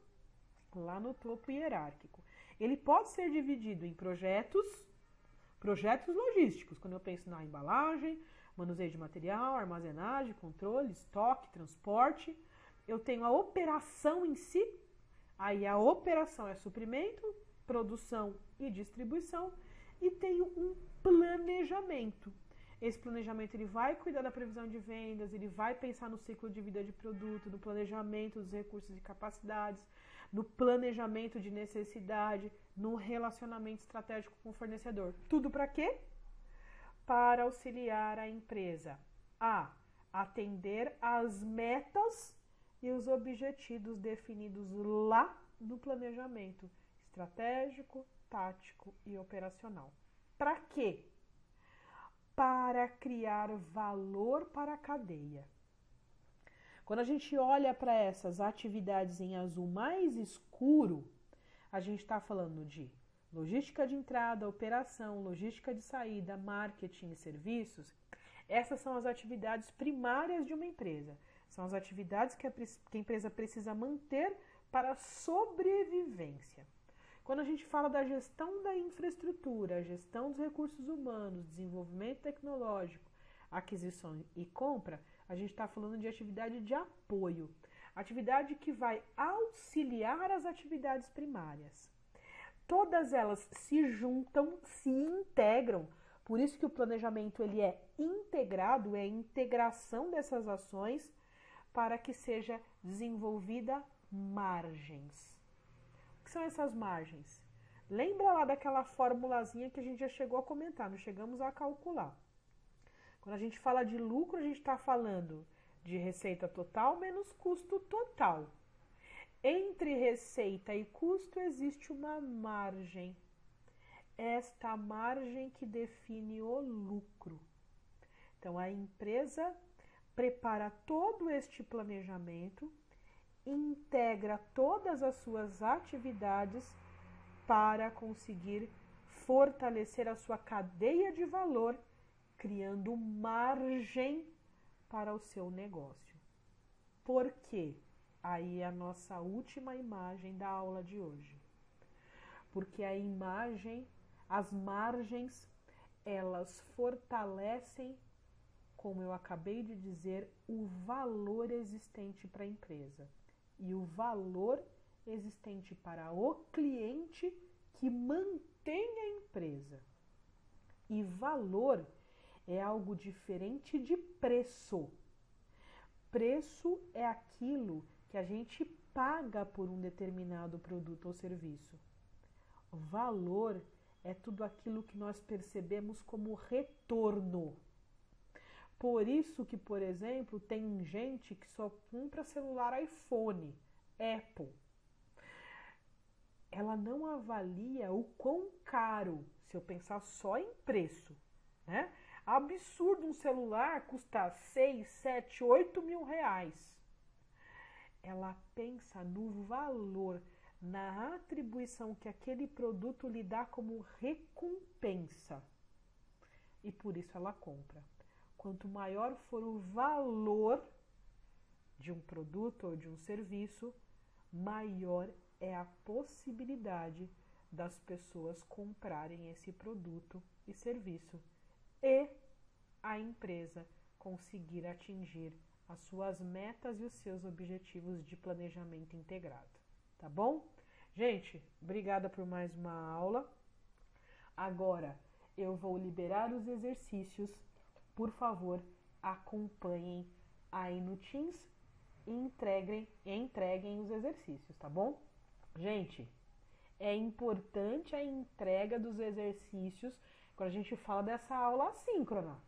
lá no topo hierárquico. Ele pode ser dividido em projetos logísticos, quando eu penso na embalagem, manuseio de material, armazenagem, controle, estoque, transporte. Eu tenho a operação em si, aí a operação é suprimento, produção e distribuição, e tenho um planejamento. Esse planejamento ele vai cuidar da previsão de vendas, ele vai pensar no ciclo de vida de produto, no planejamento dos recursos e capacidades, no planejamento de necessidade, no relacionamento estratégico com o fornecedor. Tudo para quê? Para auxiliar a empresa a atender às metas e os objetivos definidos lá no planejamento estratégico, tático e operacional. Para quê? Para criar valor para a cadeia. Quando a gente olha para essas atividades em azul mais escuro, a gente está falando de logística de entrada, operação, logística de saída, marketing e serviços. Essas são as atividades primárias de uma empresa. São as atividades que a empresa precisa manter para a sobrevivência. Quando a gente fala da gestão da infraestrutura, gestão dos recursos humanos, desenvolvimento tecnológico, aquisição e compra, a gente está falando de atividade de apoio. Atividade que vai auxiliar as atividades primárias. Todas elas se juntam, se integram. Por isso que o planejamento ele é integrado, é a integração dessas ações para que seja desenvolvida margens. O que são essas margens? Lembra lá daquela formulazinha que a gente já chegou a comentar, não chegamos a calcular. Quando a gente fala de lucro, a gente está falando de receita total menos custo total. Entre receita e custo existe uma margem. Esta margem que define o lucro. Então, a empresa prepara todo este planejamento, integra todas as suas atividades para conseguir fortalecer a sua cadeia de valor, criando margem para o seu negócio. Por quê? Aí é a nossa última imagem da aula de hoje. Porque a imagem, as margens, elas fortalecem, como eu acabei de dizer, o valor existente para a empresa. E o valor existente para o cliente que mantém a empresa. E valor é algo diferente de preço. Preço é aquilo que a gente paga por um determinado produto ou serviço. Valor é tudo aquilo que nós percebemos como retorno. Por isso que, por exemplo, tem gente que só compra celular iPhone, Apple. Ela não avalia o quão caro, se eu pensar só em preço, né? Absurdo um celular custar 6, 7, 8 mil reais. Ela pensa no valor, na atribuição que aquele produto lhe dá como recompensa. E por isso ela compra. Quanto maior for o valor de um produto ou de um serviço, maior é a possibilidade das pessoas comprarem esse produto e serviço e a empresa conseguir atingir as suas metas e os seus objetivos de planejamento integrado. Tá bom? Gente, obrigada por mais uma aula. Agora eu vou liberar os exercícios. Por favor, acompanhem aí no Teams e entreguem os exercícios, tá bom? Gente, é importante a entrega dos exercícios quando a gente fala dessa aula assíncrona.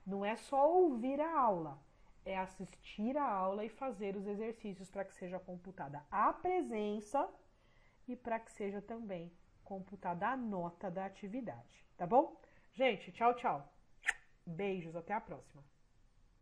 Não é só ouvir a aula, é assistir a aula e fazer os exercícios para que seja computada a presença e para que seja também computada a nota da atividade, tá bom? Gente, tchau, tchau. Beijos, até a próxima.